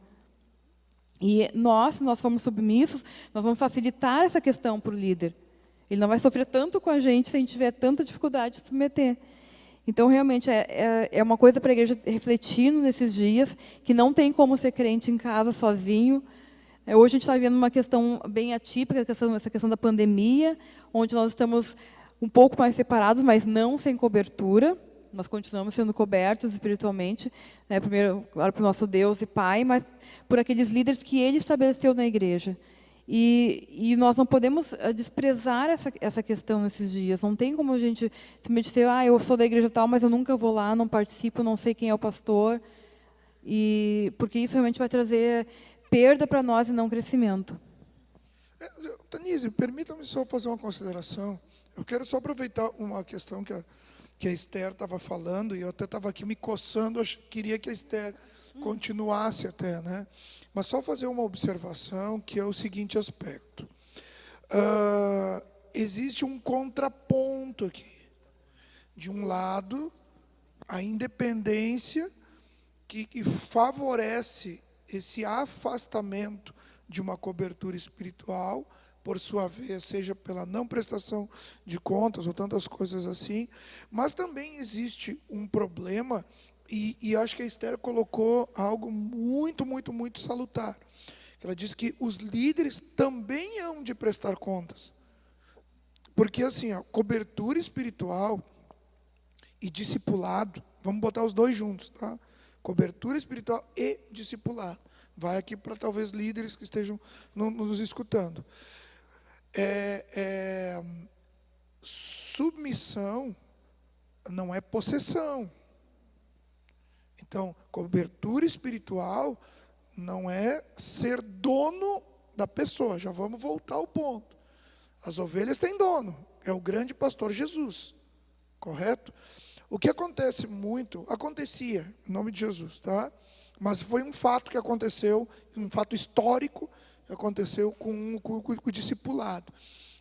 E nós, se nós formos submissos, nós vamos facilitar essa questão para o líder. Ele não vai sofrer tanto com a gente se a gente tiver tanta dificuldade de submeter. Então, realmente, é uma coisa para a igreja refletir nesses dias, que não tem como ser crente em casa sozinho. Hoje a gente está vivendo uma questão bem atípica, essa questão da pandemia, onde nós estamos um pouco mais separados, mas não sem cobertura. Nós continuamos sendo cobertos espiritualmente, né, primeiro, claro, para o nosso Deus e Pai, mas por aqueles líderes que Ele estabeleceu na igreja. E nós não podemos desprezar essa questão nesses dias. Não tem como a gente simplesmente dizer, eu sou da igreja tal, mas eu nunca vou lá, não participo, não sei quem é o pastor. Porque isso realmente vai trazer perda para nós e não crescimento. Tanise, permita-me só fazer uma consideração. Eu quero só aproveitar uma questão que a Esther estava falando, e eu até estava aqui me coçando, eu queria que a Esther continuasse até, né? Mas só fazer uma observação, que é o seguinte aspecto. Existe um contraponto aqui. De um lado, a independência que favorece esse afastamento de uma cobertura espiritual, por sua vez, seja pela não prestação de contas ou tantas coisas assim, mas também existe um problema, e acho que a Esther colocou algo muito, muito, muito salutar. Ela diz que os líderes também hão de prestar contas. Porque assim, cobertura espiritual e discipulado, vamos botar os dois juntos, tá? Cobertura espiritual e discipulado. Vai aqui para talvez líderes que estejam nos escutando. Submissão não é possessão. Então, cobertura espiritual não é ser dono da pessoa. Já vamos voltar ao ponto. As ovelhas têm dono, é o grande pastor Jesus, correto? O que acontece muito, acontecia, em nome de Jesus, tá? Mas foi um fato que aconteceu, um fato histórico, que aconteceu com o discipulado.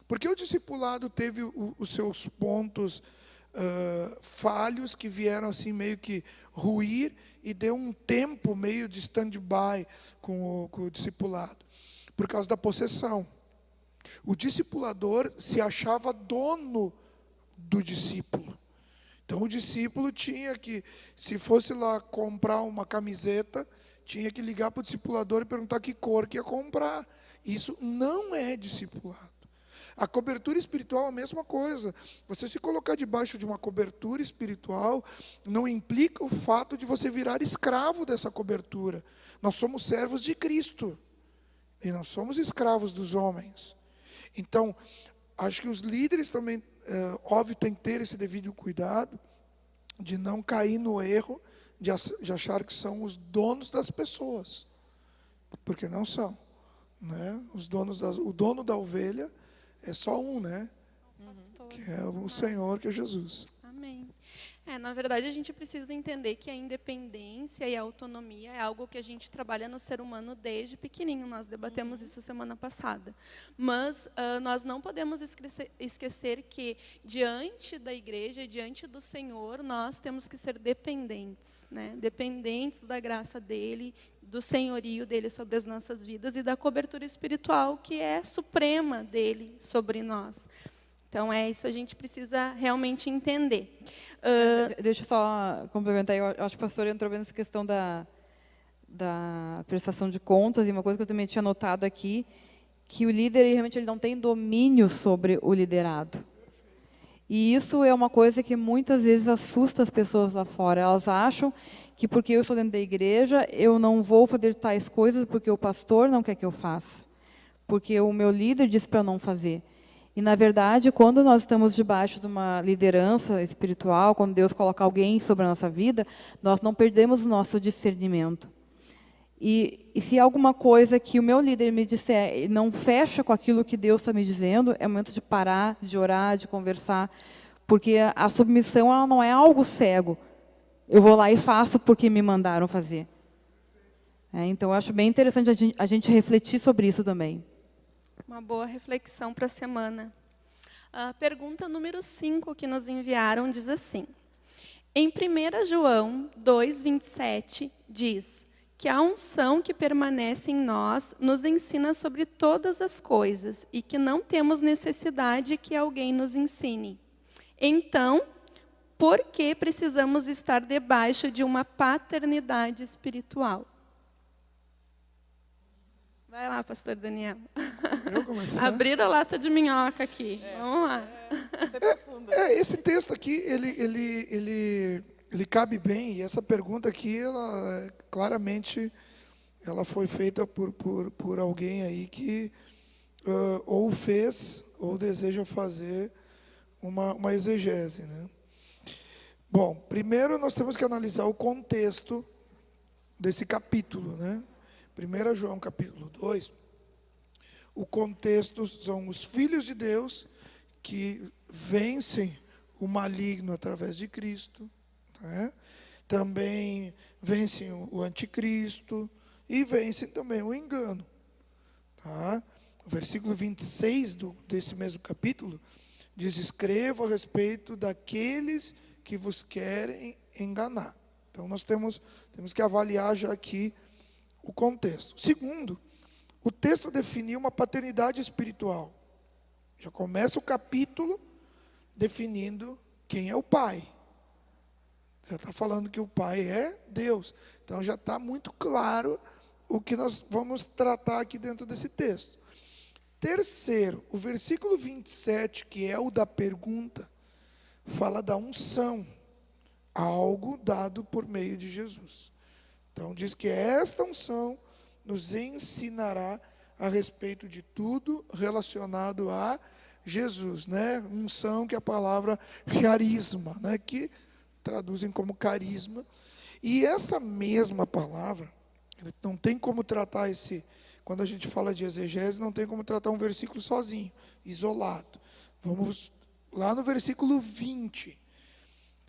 Porque o discipulado teve os seus pontos falhos, que vieram assim meio que ruir, e deu um tempo meio de stand-by com o discipulado, por causa da possessão. O discipulador se achava dono do discípulo. Então o discípulo tinha que, se fosse lá comprar uma camiseta, tinha que ligar para o discipulador e perguntar que cor que ia comprar. Isso não é discipulado. A cobertura espiritual é a mesma coisa. Você se colocar debaixo de uma cobertura espiritual não implica o fato de você virar escravo dessa cobertura. Nós somos servos de Cristo e não somos escravos dos homens. Então, acho que os líderes também, óbvio, tem que ter esse devido cuidado de não cair no erro de achar que são os donos das pessoas, porque não são. né? O dono da ovelha é só um, né? Pastor. Que é o Senhor, que é Jesus. Amém. Na verdade, a gente precisa entender que a independência e a autonomia é algo que a gente trabalha no ser humano desde pequenininho. Nós debatemos isso semana passada. Mas nós não podemos esquecer que, diante da igreja, diante do Senhor, nós temos que ser dependentes, né? Dependentes da graça dEle, do senhorio dEle sobre as nossas vidas e da cobertura espiritual que é suprema dEle sobre nós. Então, isso a gente precisa realmente entender. Deixa eu só complementar. Eu acho que o pastor entrou bem nessa questão da prestação de contas, e uma coisa que eu também tinha notado aqui, que o líder realmente ele não tem domínio sobre o liderado. E isso é uma coisa que muitas vezes assusta as pessoas lá fora. Elas acham que porque eu estou dentro da igreja, eu não vou fazer tais coisas porque o pastor não quer que eu faça. Porque o meu líder disse para eu não fazer. E, na verdade, quando nós estamos debaixo de uma liderança espiritual, quando Deus coloca alguém sobre a nossa vida, nós não perdemos o nosso discernimento. E se alguma coisa que o meu líder me disser não fecha com aquilo que Deus está me dizendo, é o momento de parar, de orar, de conversar, porque a submissão ela não é algo cego. Eu vou lá e faço porque me mandaram fazer. Então, eu acho bem interessante a gente refletir sobre isso também. Uma boa reflexão para a semana. A pergunta número 5 que nos enviaram diz assim: em 1 João 2:27 diz que a unção que permanece em nós nos ensina sobre todas as coisas e que não temos necessidade que alguém nos ensine. Então, por que precisamos estar debaixo de uma paternidade espiritual? Vai lá, pastor Daniel. Eu comecei. Abrir a lata de minhoca aqui. Vamos lá. Esse texto aqui, ele cabe bem, e essa pergunta aqui, ela claramente ela foi feita por alguém aí que ou fez ou deseja fazer uma exegese, né? Bom, primeiro nós temos que analisar o contexto desse capítulo, né? 1 João capítulo 2, o contexto são os filhos de Deus que vencem o maligno através de Cristo, né? Também vencem o anticristo e vencem também o engano. Tá? O versículo 26 desse mesmo capítulo diz: escrevo a respeito daqueles que vos querem enganar. Então nós temos que avaliar já aqui o contexto. Segundo, o texto definiu uma paternidade espiritual. Já começa o capítulo definindo quem é o pai. Já está falando que o pai é Deus. Então já está muito claro o que nós vamos tratar aqui dentro desse texto. Terceiro, o versículo 27, que é o da pergunta, fala da unção, algo dado por meio de Jesus. Então, diz que esta unção nos ensinará a respeito de tudo relacionado a Jesus, né? Unção, que é a palavra carisma, né? Que traduzem como carisma. E essa mesma palavra, não tem como tratar quando a gente fala de exegese, não tem como tratar um versículo sozinho, isolado. Vamos lá no versículo 20.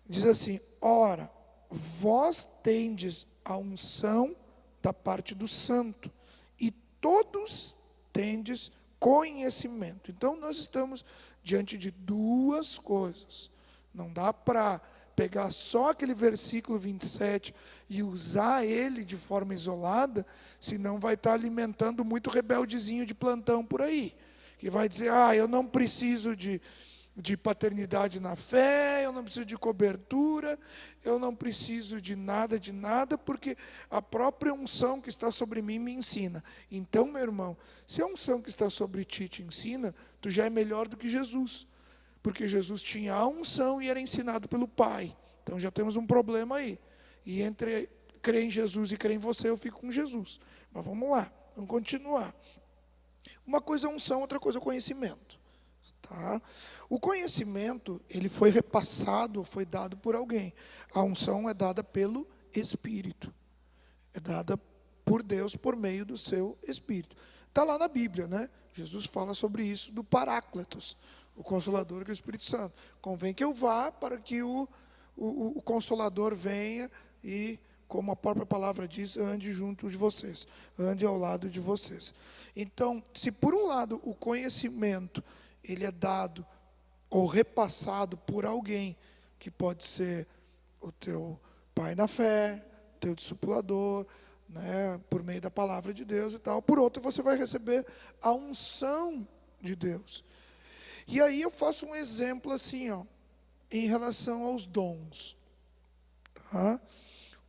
Diz assim: ora, vós tendes a unção da parte do santo, e todos tendes conhecimento. Então, nós estamos diante de duas coisas. Não dá para pegar só aquele versículo 27 e usar ele de forma isolada, senão vai estar alimentando muito rebeldezinho de plantão por aí, que vai dizer: eu não preciso de paternidade na fé, eu não preciso de cobertura, eu não preciso de nada, porque a própria unção que está sobre mim me ensina. Então, meu irmão, se a unção que está sobre ti te ensina, tu já é melhor do que Jesus, porque Jesus tinha a unção e era ensinado pelo Pai. Então já temos um problema aí. E entre crer em Jesus e crer em você, eu fico com Jesus. Mas vamos lá, vamos continuar. Uma coisa é unção, outra coisa é conhecimento. Tá? O conhecimento, ele foi repassado, foi dado por alguém. A unção é dada pelo Espírito. É dada por Deus por meio do seu Espírito. está lá na Bíblia, né? Jesus fala sobre isso do Paráclitos, o Consolador, que é o Espírito Santo. Convém que eu vá para que o Consolador venha e, como a própria palavra diz, ande junto de vocês, ande ao lado de vocês. Então, se por um lado o conhecimento ele é dado ou repassado por alguém, que pode ser o teu pai na fé, teu discipulador, né, por meio da palavra de Deus e tal. Por outro, você vai receber a unção de Deus. E aí eu faço um exemplo assim, ó, em relação aos dons. Tá?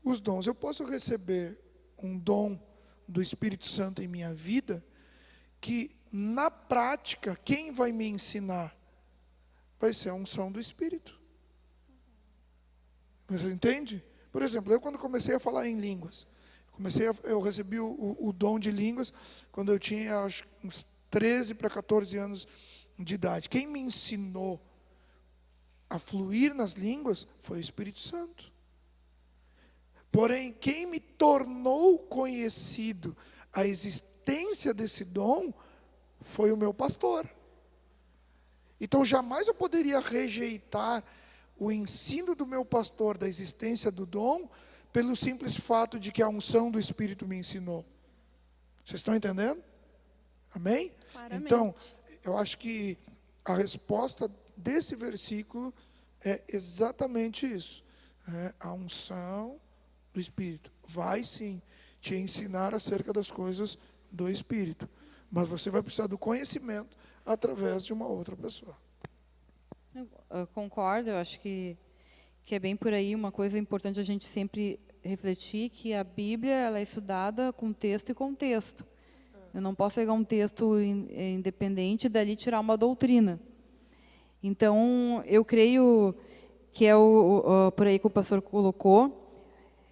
Os dons. Eu posso receber um dom do Espírito Santo em minha vida, que na prática, quem vai me ensinar vai ser a unção do Espírito. Você entende? Por exemplo, eu quando comecei a falar em línguas, eu recebi o dom de línguas quando eu tinha acho, uns 13 para 14 anos de idade. Quem me ensinou a fluir nas línguas foi o Espírito Santo. Porém, quem me tornou conhecido a existência desse dom foi o meu pastor. Então, jamais eu poderia rejeitar o ensino do meu pastor da existência do dom pelo simples fato de que a unção do Espírito me ensinou. Vocês estão entendendo? Amém? Claramente. Então, eu acho que a resposta desse versículo é exatamente isso. A unção do Espírito vai sim te ensinar acerca das coisas do Espírito. Mas você vai precisar do conhecimento através de uma outra pessoa. Eu concordo, eu acho que é bem por aí. Uma coisa importante a gente sempre refletir, que a Bíblia ela é estudada com texto e contexto. Eu não posso pegar um texto independente e dali tirar uma doutrina. Então, eu creio que é por aí que o pastor colocou.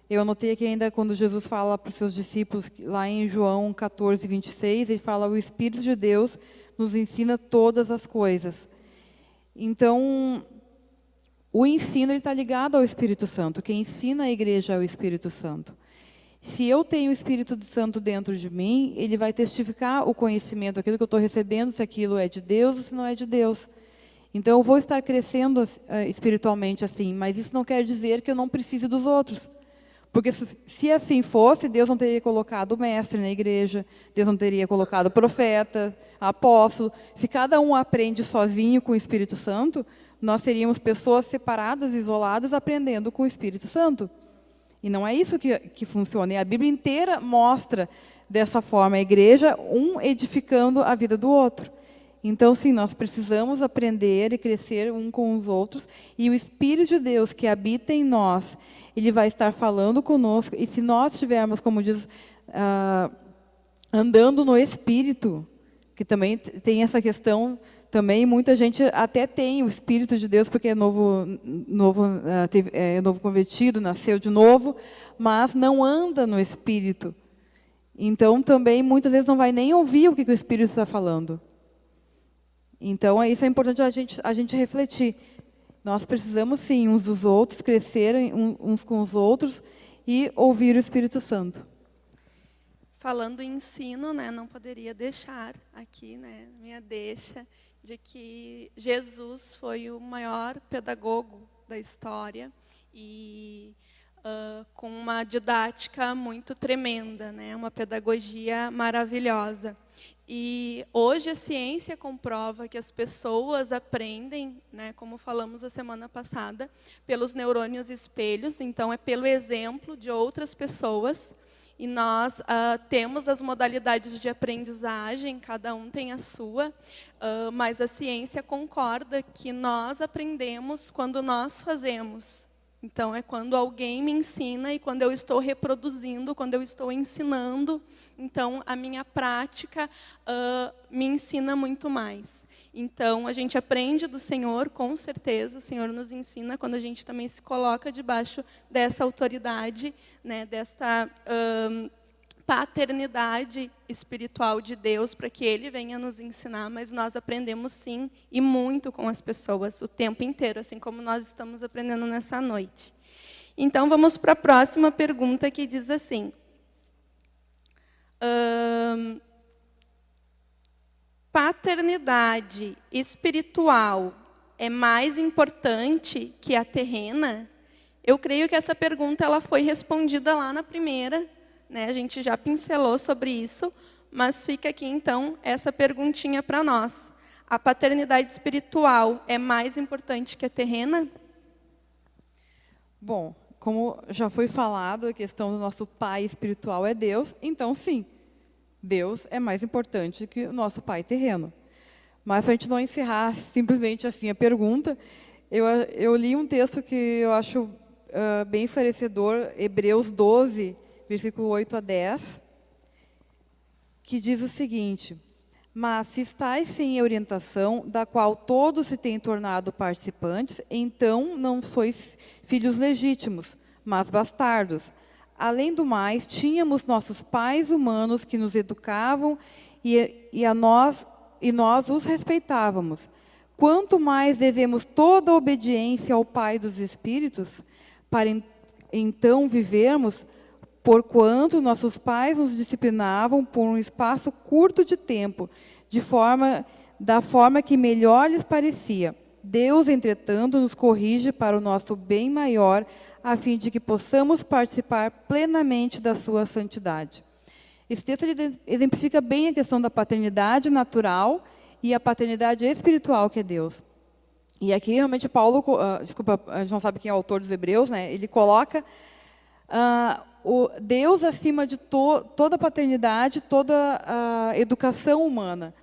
Eu anotei aqui ainda quando Jesus fala para os seus discípulos, lá em João 14, 26, ele fala: o Espírito de Deus nos ensina todas as coisas. Então, o ensino está ligado ao Espírito Santo. Quem ensina a igreja é o Espírito Santo. Se eu tenho o Espírito Santo dentro de mim, ele vai testificar o conhecimento, aquilo que eu estou recebendo, se aquilo é de Deus ou se não é de Deus. Então, eu vou estar crescendo espiritualmente assim, mas isso não quer dizer que eu não precise dos outros. Porque se assim fosse, Deus não teria colocado mestre na igreja, Deus não teria colocado profeta, apóstolo. Se cada um aprende sozinho com o Espírito Santo, nós seríamos pessoas separadas, isoladas, aprendendo com o Espírito Santo. E não é isso que funciona. E a Bíblia inteira mostra dessa forma a igreja, um edificando a vida do outro. Então, sim, nós precisamos aprender e crescer um com os outros. E o Espírito de Deus que habita em nós, ele vai estar falando conosco. E se nós estivermos, como diz, andando no Espírito, que também tem essa questão, também muita gente até tem o Espírito de Deus, porque é novo convertido, nasceu de novo, mas não anda no Espírito. Então, também, muitas vezes, não vai nem ouvir o que o Espírito está falando. Então, isso é importante a gente refletir. Nós precisamos, sim, uns dos outros, crescerem uns com os outros e ouvir o Espírito Santo. Falando em ensino, né, não poderia deixar aqui, né, minha deixa, de que Jesus foi o maior pedagogo da história e com uma didática muito tremenda, né, uma pedagogia maravilhosa. E hoje a ciência comprova que as pessoas aprendem, né, como falamos a semana passada, pelos neurônios espelhos, então é pelo exemplo de outras pessoas. E nós temos as modalidades de aprendizagem, cada um tem a sua, mas a ciência concorda que nós aprendemos quando nós fazemos. Então, é quando alguém me ensina e quando eu estou reproduzindo, quando eu estou ensinando. Então, a minha prática me ensina muito mais. Então, a gente aprende do Senhor, com certeza, o Senhor nos ensina quando a gente também se coloca debaixo dessa autoridade, né, dessa paternidade espiritual de Deus, para que Ele venha nos ensinar, mas nós aprendemos sim, e muito com as pessoas, o tempo inteiro, assim como nós estamos aprendendo nessa noite. Então, vamos para a próxima pergunta, que diz assim: paternidade espiritual é mais importante que a terrena? Eu creio que essa pergunta ela foi respondida lá na primeira, né? A gente já pincelou sobre isso, mas fica aqui então essa perguntinha para nós. A paternidade espiritual é mais importante que a terrena? Bom, como já foi falado, a questão do nosso pai espiritual é Deus, então sim, Deus é mais importante que o nosso pai terreno. Mas para a gente não encerrar simplesmente assim a pergunta, eu li um texto que eu acho bem esclarecedor, Hebreus 12, versículo 8 a 10, que diz o seguinte: mas se estáis sem orientação, da qual todos se têm tornado participantes, então não sois filhos legítimos, mas bastardos. Além do mais, tínhamos nossos pais humanos que nos educavam e nós os respeitávamos. Quanto mais devemos toda a obediência ao Pai dos Espíritos, para então vivermos, porquanto nossos pais nos disciplinavam por um espaço curto de tempo, da forma que melhor lhes parecia. Deus, entretanto, nos corrige para o nosso bem maior, a fim de que possamos participar plenamente da sua santidade. Esse texto ele exemplifica bem a questão da paternidade natural e a paternidade espiritual, que é Deus. E aqui, realmente, Paulo, desculpa, a gente não sabe quem é o autor dos Hebreus, né? Ele coloca o Deus acima de toda a paternidade, toda a educação humana.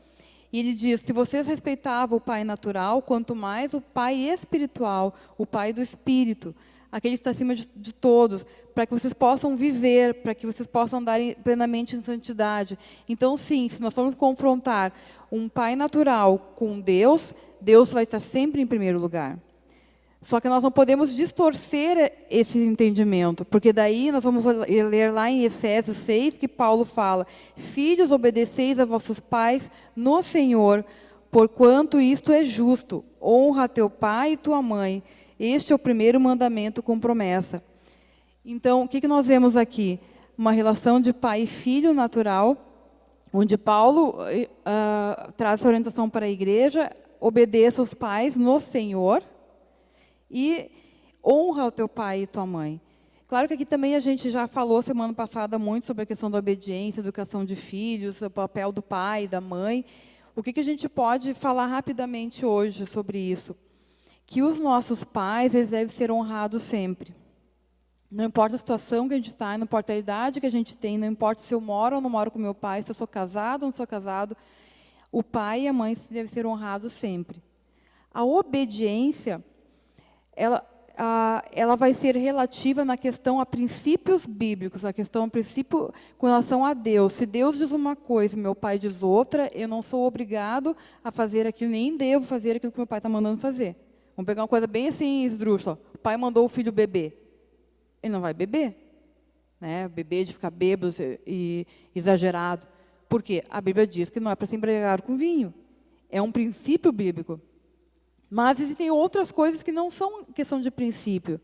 E ele diz, se vocês respeitavam o pai natural, quanto mais o pai espiritual, o pai do espírito, aquele que está acima de todos, para que vocês possam viver, para que vocês possam andar plenamente em santidade. Então, sim, se nós formos confrontar um pai natural com Deus, Deus vai estar sempre em primeiro lugar. Só que nós não podemos distorcer esse entendimento, porque daí nós vamos ler lá em Efésios 6, que Paulo fala: filhos, obedeceis a vossos pais no Senhor, porquanto isto é justo. Honra teu pai e tua mãe. Este é o primeiro mandamento com promessa. Então, o que nós vemos aqui? Uma relação de pai e filho natural, onde Paulo traz essa orientação para a igreja: obedeça aos pais no Senhor e honra o teu pai e tua mãe. Claro que aqui também a gente já falou semana passada muito sobre a questão da obediência, educação de filhos, o papel do pai e da mãe. O que a gente pode falar rapidamente hoje sobre isso? Que os nossos pais, eles devem ser honrados sempre. Não importa a situação que a gente está, não importa a idade que a gente tem, não importa se eu moro ou não moro com meu pai, se eu sou casado ou não sou casado, o pai e a mãe devem ser honrados sempre. A obediência, ela vai ser relativa na questão a princípios bíblicos, a questão a princípio com relação a Deus. Se Deus diz uma coisa e meu pai diz outra, eu não sou obrigado a fazer aquilo, nem devo fazer aquilo que meu pai está mandando fazer. Vamos pegar uma coisa bem assim, esdrúxula. O pai mandou o filho beber. Ele não vai beber. Né? Beber de ficar bêbado e exagerado. Por quê? A Bíblia diz que não é para se embriagar com vinho. É um princípio bíblico. Mas existem outras coisas que não são questão de princípio.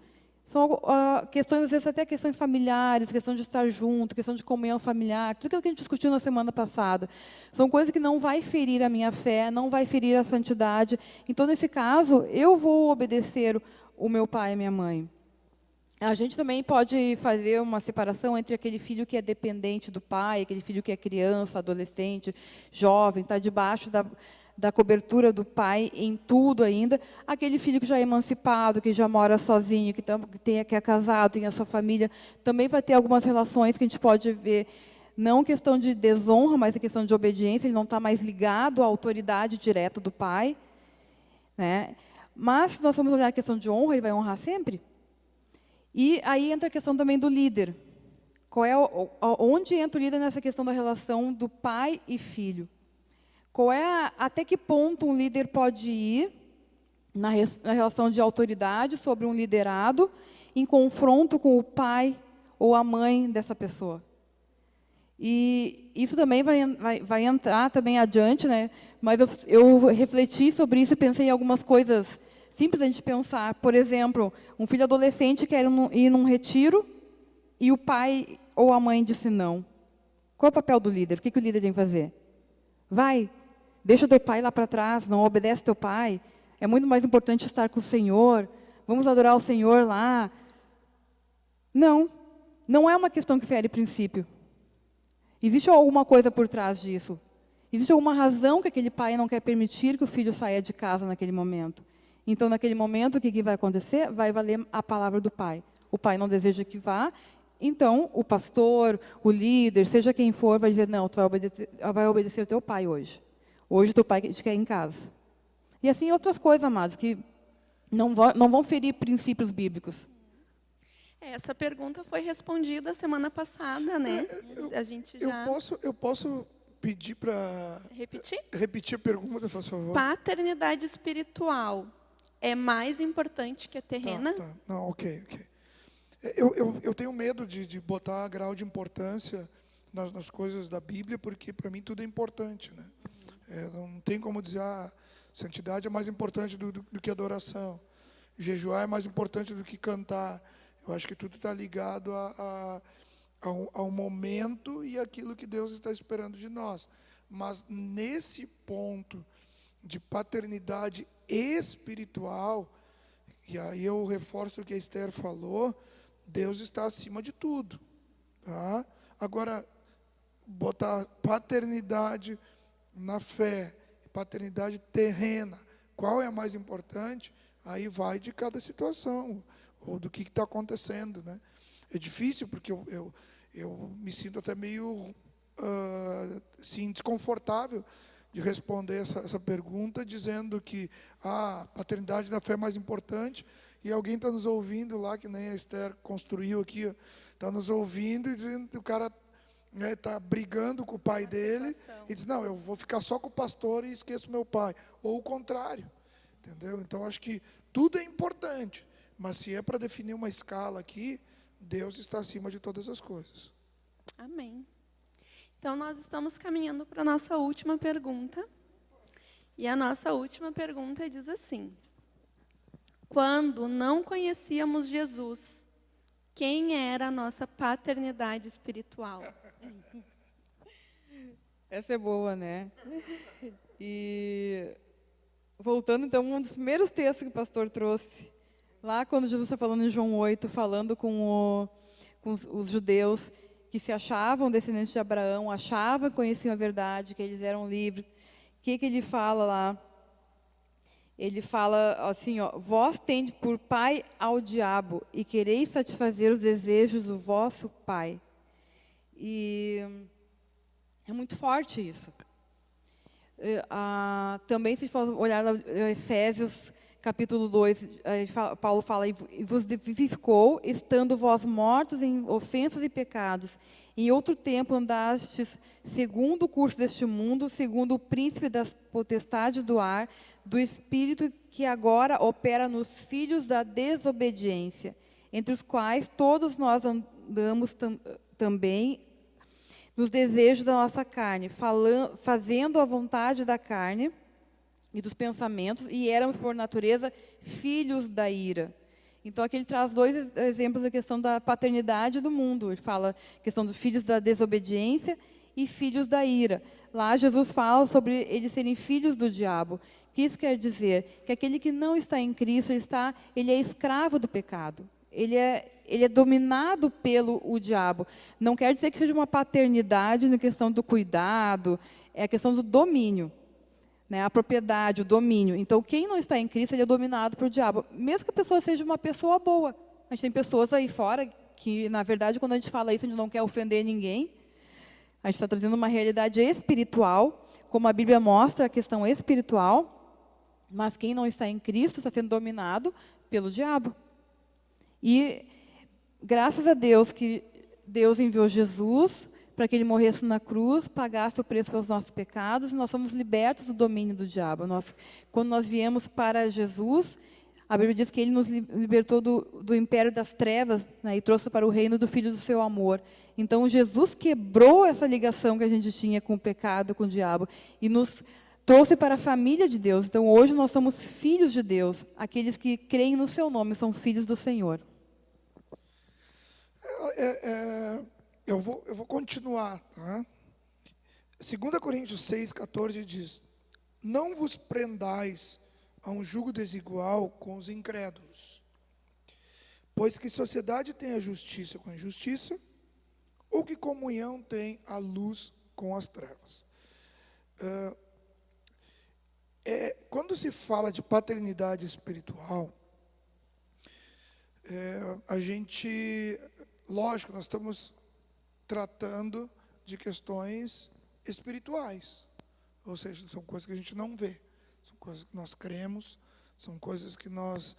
São questões, às vezes, até questões familiares, questão de estar junto, questão de comunhão familiar, tudo aquilo que a gente discutiu na semana passada. São coisas que não vai ferir a minha fé, não vai ferir a santidade. Então, nesse caso, eu vou obedecer o meu pai e a minha mãe. A gente também pode fazer uma separação entre aquele filho que é dependente do pai, aquele filho que é criança, adolescente, jovem, está debaixo da cobertura do pai em tudo ainda, aquele filho que já é emancipado, que já mora sozinho, que é casado, tem a sua família, também vai ter algumas relações que a gente pode ver, não questão de desonra, mas questão de obediência, ele não está mais ligado à autoridade direta do pai. Né? Mas, se nós vamos olhar a questão de honra, ele vai honrar sempre. E aí entra a questão também do líder. Onde entra o líder nessa questão da relação do pai e filho? Até que ponto um líder pode ir na relação de autoridade sobre um liderado em confronto com o pai ou a mãe dessa pessoa? E isso também vai entrar também adiante, né? Mas eu refleti sobre isso e pensei em algumas coisas simples a gente pensar. Por exemplo, um filho adolescente quer ir num retiro e o pai ou a mãe disse não. Qual é o papel do líder? O que o líder tem que fazer? Vai. deixa teu pai lá para trás, não obedece teu pai, é muito mais importante estar com o Senhor, vamos adorar o Senhor lá. Não, não é uma questão que fere princípio. Existe alguma coisa por trás disso. Existe alguma razão que aquele pai não quer permitir que o filho saia de casa naquele momento. Então, naquele momento, o que vai acontecer? Vai valer a palavra do pai. O pai não deseja que vá, então o pastor, o líder, seja quem for, vai dizer, não, tu vai obedecer ao teu pai hoje. Hoje teu pai te quer em casa. E assim outras coisas, amados, que não vão ferir princípios bíblicos. Essa pergunta foi respondida semana passada, né? A gente já... Eu posso pedir para... Repetir a pergunta, por favor. Paternidade espiritual é mais importante que a terrena? Tá. Não, ok. Eu tenho medo de botar grau de importância nas coisas da Bíblia, porque para mim tudo é importante, né? Não tem como dizer, santidade é mais importante do que adoração. Jejuar é mais importante do que cantar. Eu acho que tudo está ligado ao momento e aquilo que Deus está esperando de nós. Mas nesse ponto de paternidade espiritual, e aí eu reforço o que a Esther falou, Deus está acima de tudo. Tá? Agora, botar paternidade na fé, paternidade terrena, qual é a mais importante? Aí vai de cada situação, ou do que está acontecendo, né? É difícil, porque eu me sinto até meio assim, desconfortável de responder essa pergunta, dizendo que a paternidade da fé é mais importante, e alguém está nos ouvindo lá, que nem a Esther construiu aqui, está nos ouvindo e dizendo que o cara está brigando com o pai dele, e diz, não, eu vou ficar só com o pastor e esqueço meu pai. Ou o contrário, entendeu? Então, acho que tudo é importante, mas se é para definir uma escala aqui, Deus está acima de todas as coisas. Amém. Então, nós estamos caminhando para a nossa última pergunta. E a nossa última pergunta diz assim: quando não conhecíamos Jesus, quem era a nossa paternidade espiritual? Essa é boa, né? E voltando, então, um dos primeiros textos que o pastor trouxe, lá quando Jesus está falando em João 8, falando com os judeus que se achavam descendentes de Abraão, achavam que conheciam a verdade, que eles eram livres. O que ele fala lá? Ele fala assim, vós tendes por pai ao diabo e quereis satisfazer os desejos do vosso pai. E é muito forte isso. Também, se for olhar Efésios capítulo 2, Paulo fala, e vos vivificou, estando vós mortos em ofensas e pecados. Em outro tempo andastes segundo o curso deste mundo, segundo o príncipe da potestade do ar, do espírito que agora opera nos filhos da desobediência, entre os quais todos nós andamos também nos desejos da nossa carne, fazendo a vontade da carne e dos pensamentos, e éramos, por natureza, filhos da ira. Então, aqui ele traz dois exemplos da questão da paternidade do mundo. Ele fala a questão dos filhos da desobediência e filhos da ira. Lá, Jesus fala sobre eles serem filhos do diabo. O que isso quer dizer? Que aquele que não está em Cristo, ele é escravo do pecado. Ele é dominado pelo diabo. Não quer dizer que seja uma paternidade na questão do cuidado, é a questão do domínio. Né, a propriedade, o domínio. Então, quem não está em Cristo, ele é dominado pelo diabo. Mesmo que a pessoa seja uma pessoa boa. A gente tem pessoas aí fora que, na verdade, quando a gente fala isso, a gente não quer ofender ninguém. A gente está trazendo uma realidade espiritual, como a Bíblia mostra a questão espiritual, mas quem não está em Cristo está sendo dominado pelo diabo. E, graças a Deus, que Deus enviou Jesus para que ele morresse na cruz, pagasse o preço pelos nossos pecados, e nós somos libertos do domínio do diabo. Quando nós viemos para Jesus, a Bíblia diz que ele nos libertou do império das trevas, né, e trouxe para o reino do Filho do seu amor. Então, Jesus quebrou essa ligação que a gente tinha com o pecado, com o diabo, e nos trouxe para a família de Deus. Então, hoje nós somos filhos de Deus. Aqueles que creem no seu nome são filhos do Senhor. Eu vou continuar. Tá? 2 Coríntios 6, 14 diz: não vos prendais a um jugo desigual com os incrédulos. Pois que sociedade tem a justiça com a injustiça? Ou que comunhão tem a luz com as trevas? Quando se fala de paternidade espiritual, lógico, nós estamos tratando de questões espirituais, ou seja, são coisas que a gente não vê, são coisas que nós cremos, são coisas que nós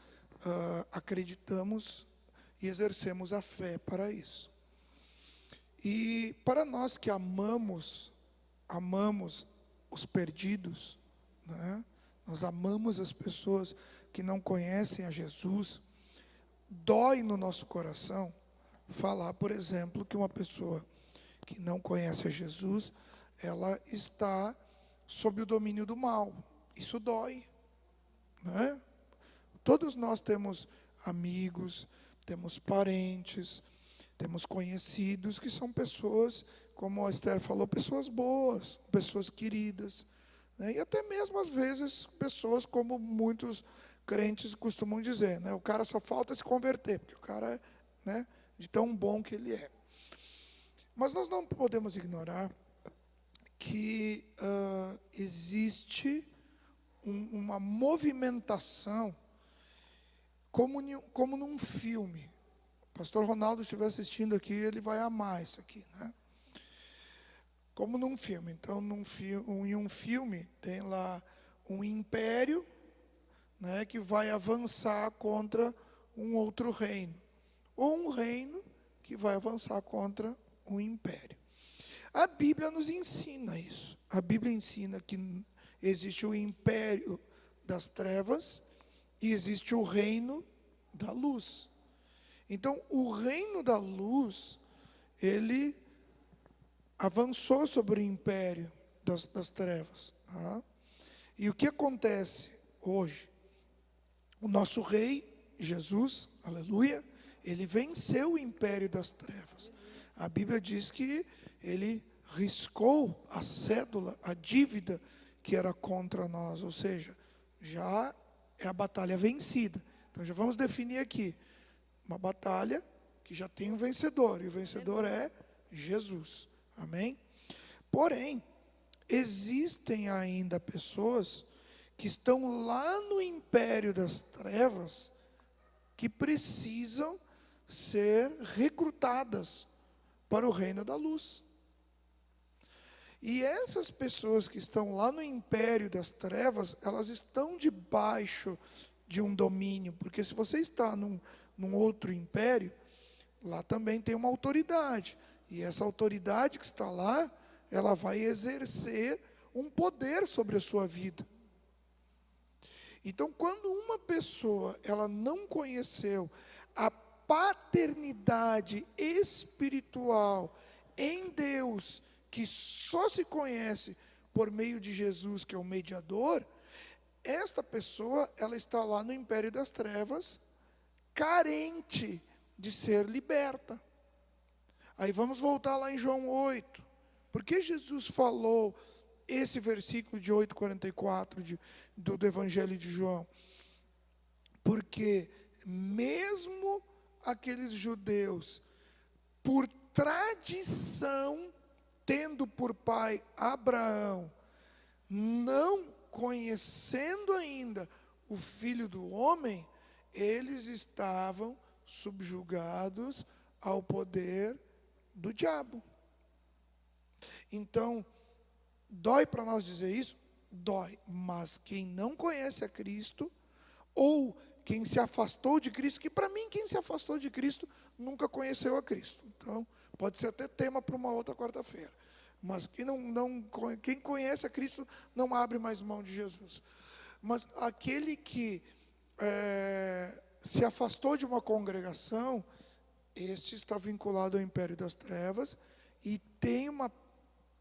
acreditamos e exercemos a fé para isso. E para nós que amamos os perdidos, né? Nós amamos as pessoas que não conhecem a Jesus, dói no nosso coração falar, por exemplo, que uma pessoa que não conhece a Jesus, ela está sob o domínio do mal. Isso dói, né? Todos nós temos amigos, temos parentes, temos conhecidos que são pessoas, como a Esther falou, pessoas boas, pessoas queridas, né? E até mesmo às vezes pessoas como muitos crentes costumam dizer, né? O cara só falta se converter, porque o cara é, né, de tão bom que ele é. Mas nós não podemos ignorar que existe uma movimentação como num filme. O pastor Ronaldo estiver assistindo aqui, ele vai amar isso aqui, né? Como num filme. Então, em um filme, tem lá um império, né, que vai avançar contra um outro reino. Ou um reino que vai avançar contra um império. A Bíblia nos ensina isso. A Bíblia ensina que existe o império das trevas e existe o reino da luz. Então, o reino da luz, ele avançou sobre o império das trevas. Tá? E o que acontece hoje? O nosso rei, Jesus, aleluia, ele venceu o império das trevas. A Bíblia diz que ele riscou a cédula, a dívida que era contra nós, ou seja, já é a batalha vencida. Então já vamos definir aqui, uma batalha que já tem um vencedor, e o vencedor é Jesus, amém? Porém, existem ainda pessoas que estão lá no império das trevas, que precisam ser recrutadas para o reino da luz. E essas pessoas que estão lá no império das trevas, elas estão debaixo de um domínio, porque se você está num outro império, lá também tem uma autoridade, e essa autoridade que está lá, ela vai exercer um poder sobre a sua vida. Então, quando uma pessoa, ela não conheceu a paternidade espiritual em Deus, que só se conhece por meio de Jesus, que é o mediador, esta pessoa, ela está lá no império das trevas, carente de ser liberta. Aí vamos voltar lá em João 8. Por que Jesus falou esse versículo de 8:44 do Evangelho de João? Porque mesmo aqueles judeus, por tradição, tendo por pai Abraão, não conhecendo ainda o Filho do Homem, eles estavam subjugados ao poder do diabo. Então, dói para nós dizer isso? Dói. Mas quem não conhece a Cristo, ou quem se afastou de Cristo, que para mim quem se afastou de Cristo nunca conheceu a Cristo. Então, pode ser até tema para uma outra quarta-feira. Mas quem conhece a Cristo não abre mais mão de Jesus. Mas aquele que se afastou de uma congregação, este está vinculado ao império das trevas e tem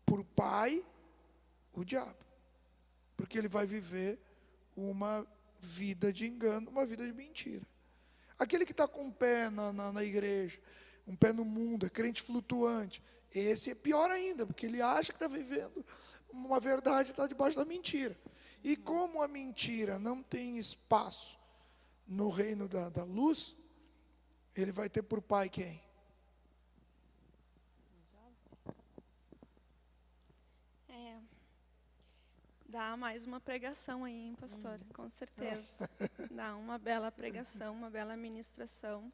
por pai o diabo. Porque ele vai viver uma vida de engano, uma vida de mentira. Aquele que está com um pé na igreja, um pé no mundo, é crente flutuante, esse é pior ainda, porque ele acha que está vivendo uma verdade, está debaixo da mentira. E como a mentira não tem espaço no reino da luz, ele vai ter por pai quem? Dá mais uma pregação aí, hein, pastor? Com certeza. Dá uma bela pregação, uma bela ministração.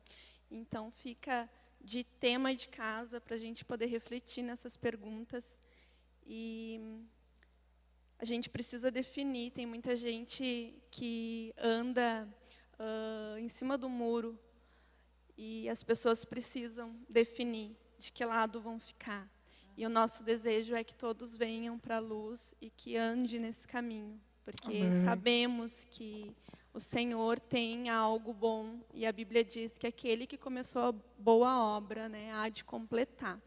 Então, fica de tema de casa para a gente poder refletir nessas perguntas. E a gente precisa definir. Tem muita gente que anda em cima do muro e as pessoas precisam definir de que lado vão ficar. E o nosso desejo é que todos venham para a luz e que ande nesse caminho, porque Amém. Sabemos que o Senhor tem algo bom e a Bíblia diz que aquele que começou a boa obra, né, há de completar.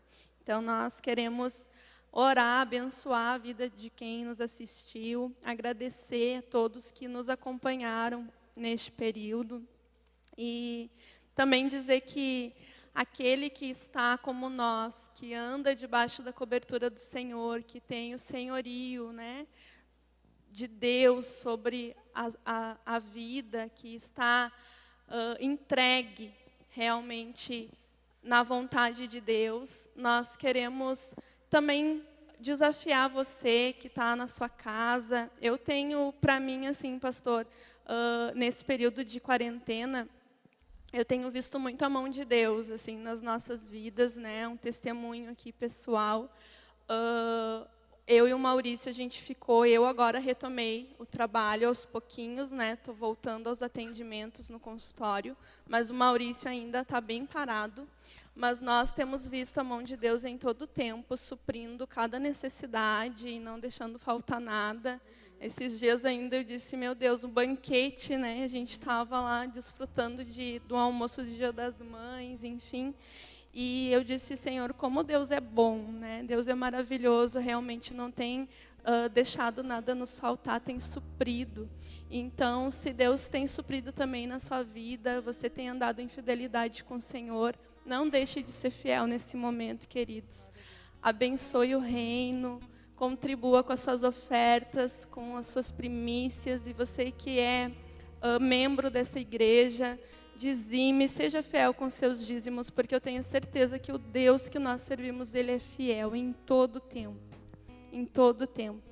Então nós queremos orar, abençoar a vida de quem nos assistiu, agradecer a todos que nos acompanharam neste período e também dizer que aquele que está como nós, que anda debaixo da cobertura do Senhor, que tem o senhorio, né, de Deus sobre a vida, que está entregue realmente na vontade de Deus, nós queremos também desafiar você que está na sua casa. Eu tenho para mim, assim, pastor, nesse período de quarentena, eu tenho visto muito a mão de Deus, assim, nas nossas vidas, né? Um testemunho aqui pessoal. Eu e o Maurício, a gente ficou, eu agora retomei o trabalho aos pouquinhos, né? Estou voltando aos atendimentos no consultório, mas o Maurício ainda está bem parado. Mas nós temos visto a mão de Deus em todo o tempo, suprindo cada necessidade e não deixando faltar nada. Esses dias ainda eu disse, meu Deus, um banquete, né? A gente estava lá desfrutando do almoço do Dia das Mães, enfim. E eu disse, Senhor, como Deus é bom, né? Deus é maravilhoso, realmente não tem deixado nada nos faltar, tem suprido. Então, se Deus tem suprido também na sua vida, você tem andado em fidelidade com o Senhor, não deixe de ser fiel nesse momento, queridos. Abençoe o reino, contribua com as suas ofertas, com as suas primícias, e você que é membro dessa igreja, dizime, seja fiel com seus dízimos, porque eu tenho certeza que o Deus que nós servimos, Ele é fiel em todo tempo. Em todo tempo.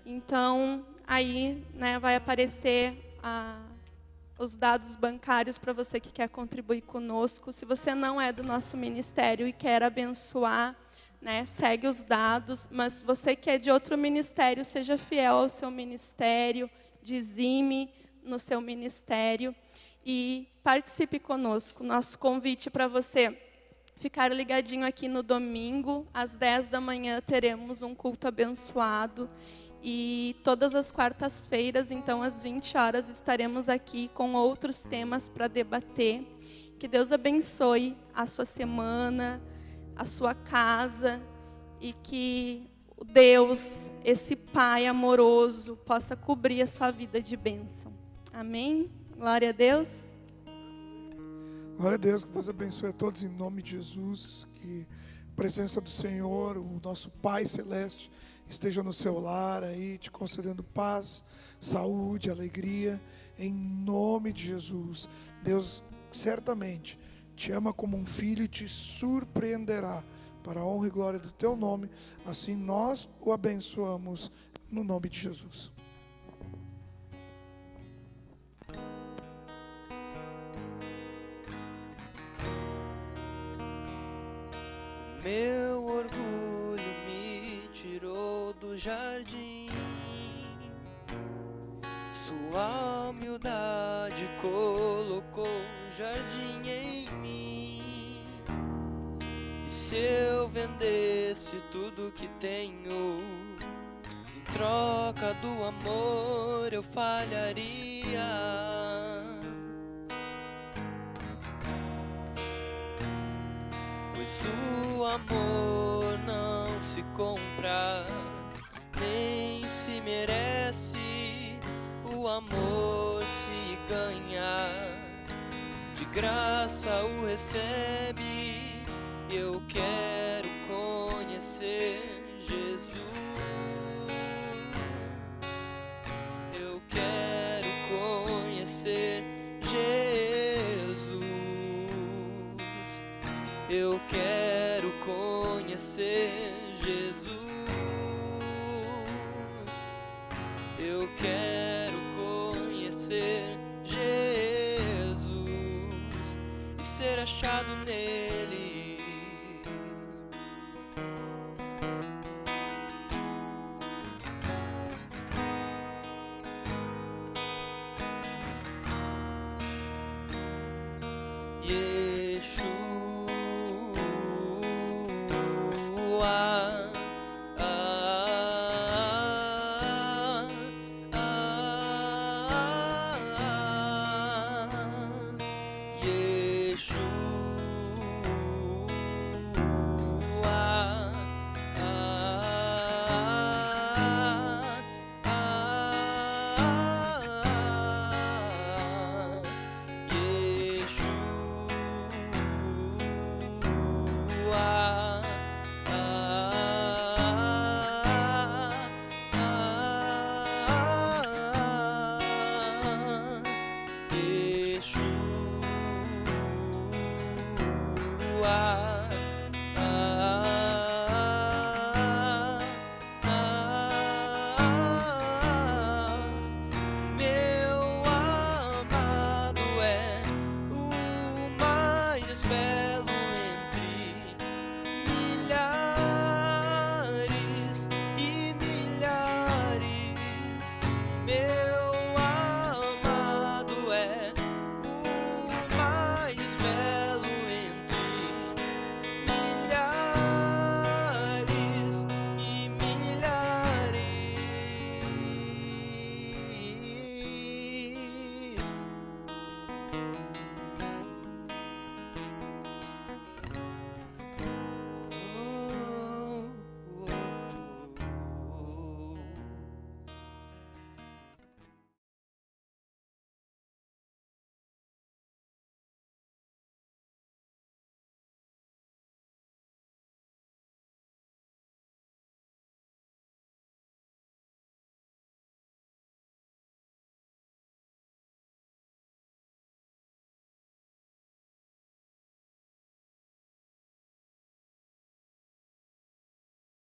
Então, aí, né, vai aparecer os dados bancários para você que quer contribuir conosco. Se você não é do nosso ministério e quer abençoar, né, segue os dados, mas você que é de outro ministério, seja fiel ao seu ministério, dizime no seu ministério e participe conosco. Nosso convite para você ficar ligadinho aqui no domingo, às 10 da manhã, teremos um culto abençoado. E todas as quartas-feiras, então, às 20 horas, estaremos aqui com outros temas para debater. Que Deus abençoe a sua semana, a sua casa, e que Deus, esse Pai amoroso, possa cobrir a sua vida de bênção. Amém? Glória a Deus. Glória a Deus, que Deus abençoe a todos em nome de Jesus, que a presença do Senhor, o nosso Pai Celeste, esteja no seu lar aí, te concedendo paz, saúde, alegria, em nome de Jesus. Deus certamente te ama como um filho e te surpreenderá para a honra e glória do teu nome. Assim nós o abençoamos no nome de Jesus. Meu orgulho me tirou do jardim, sua humildade colocou o jardim em mim. E se eu vendesse tudo que tenho, em troca do amor eu falharia. O amor não se compra, nem se merece. O amor se ganha, de graça o recebe. Eu quero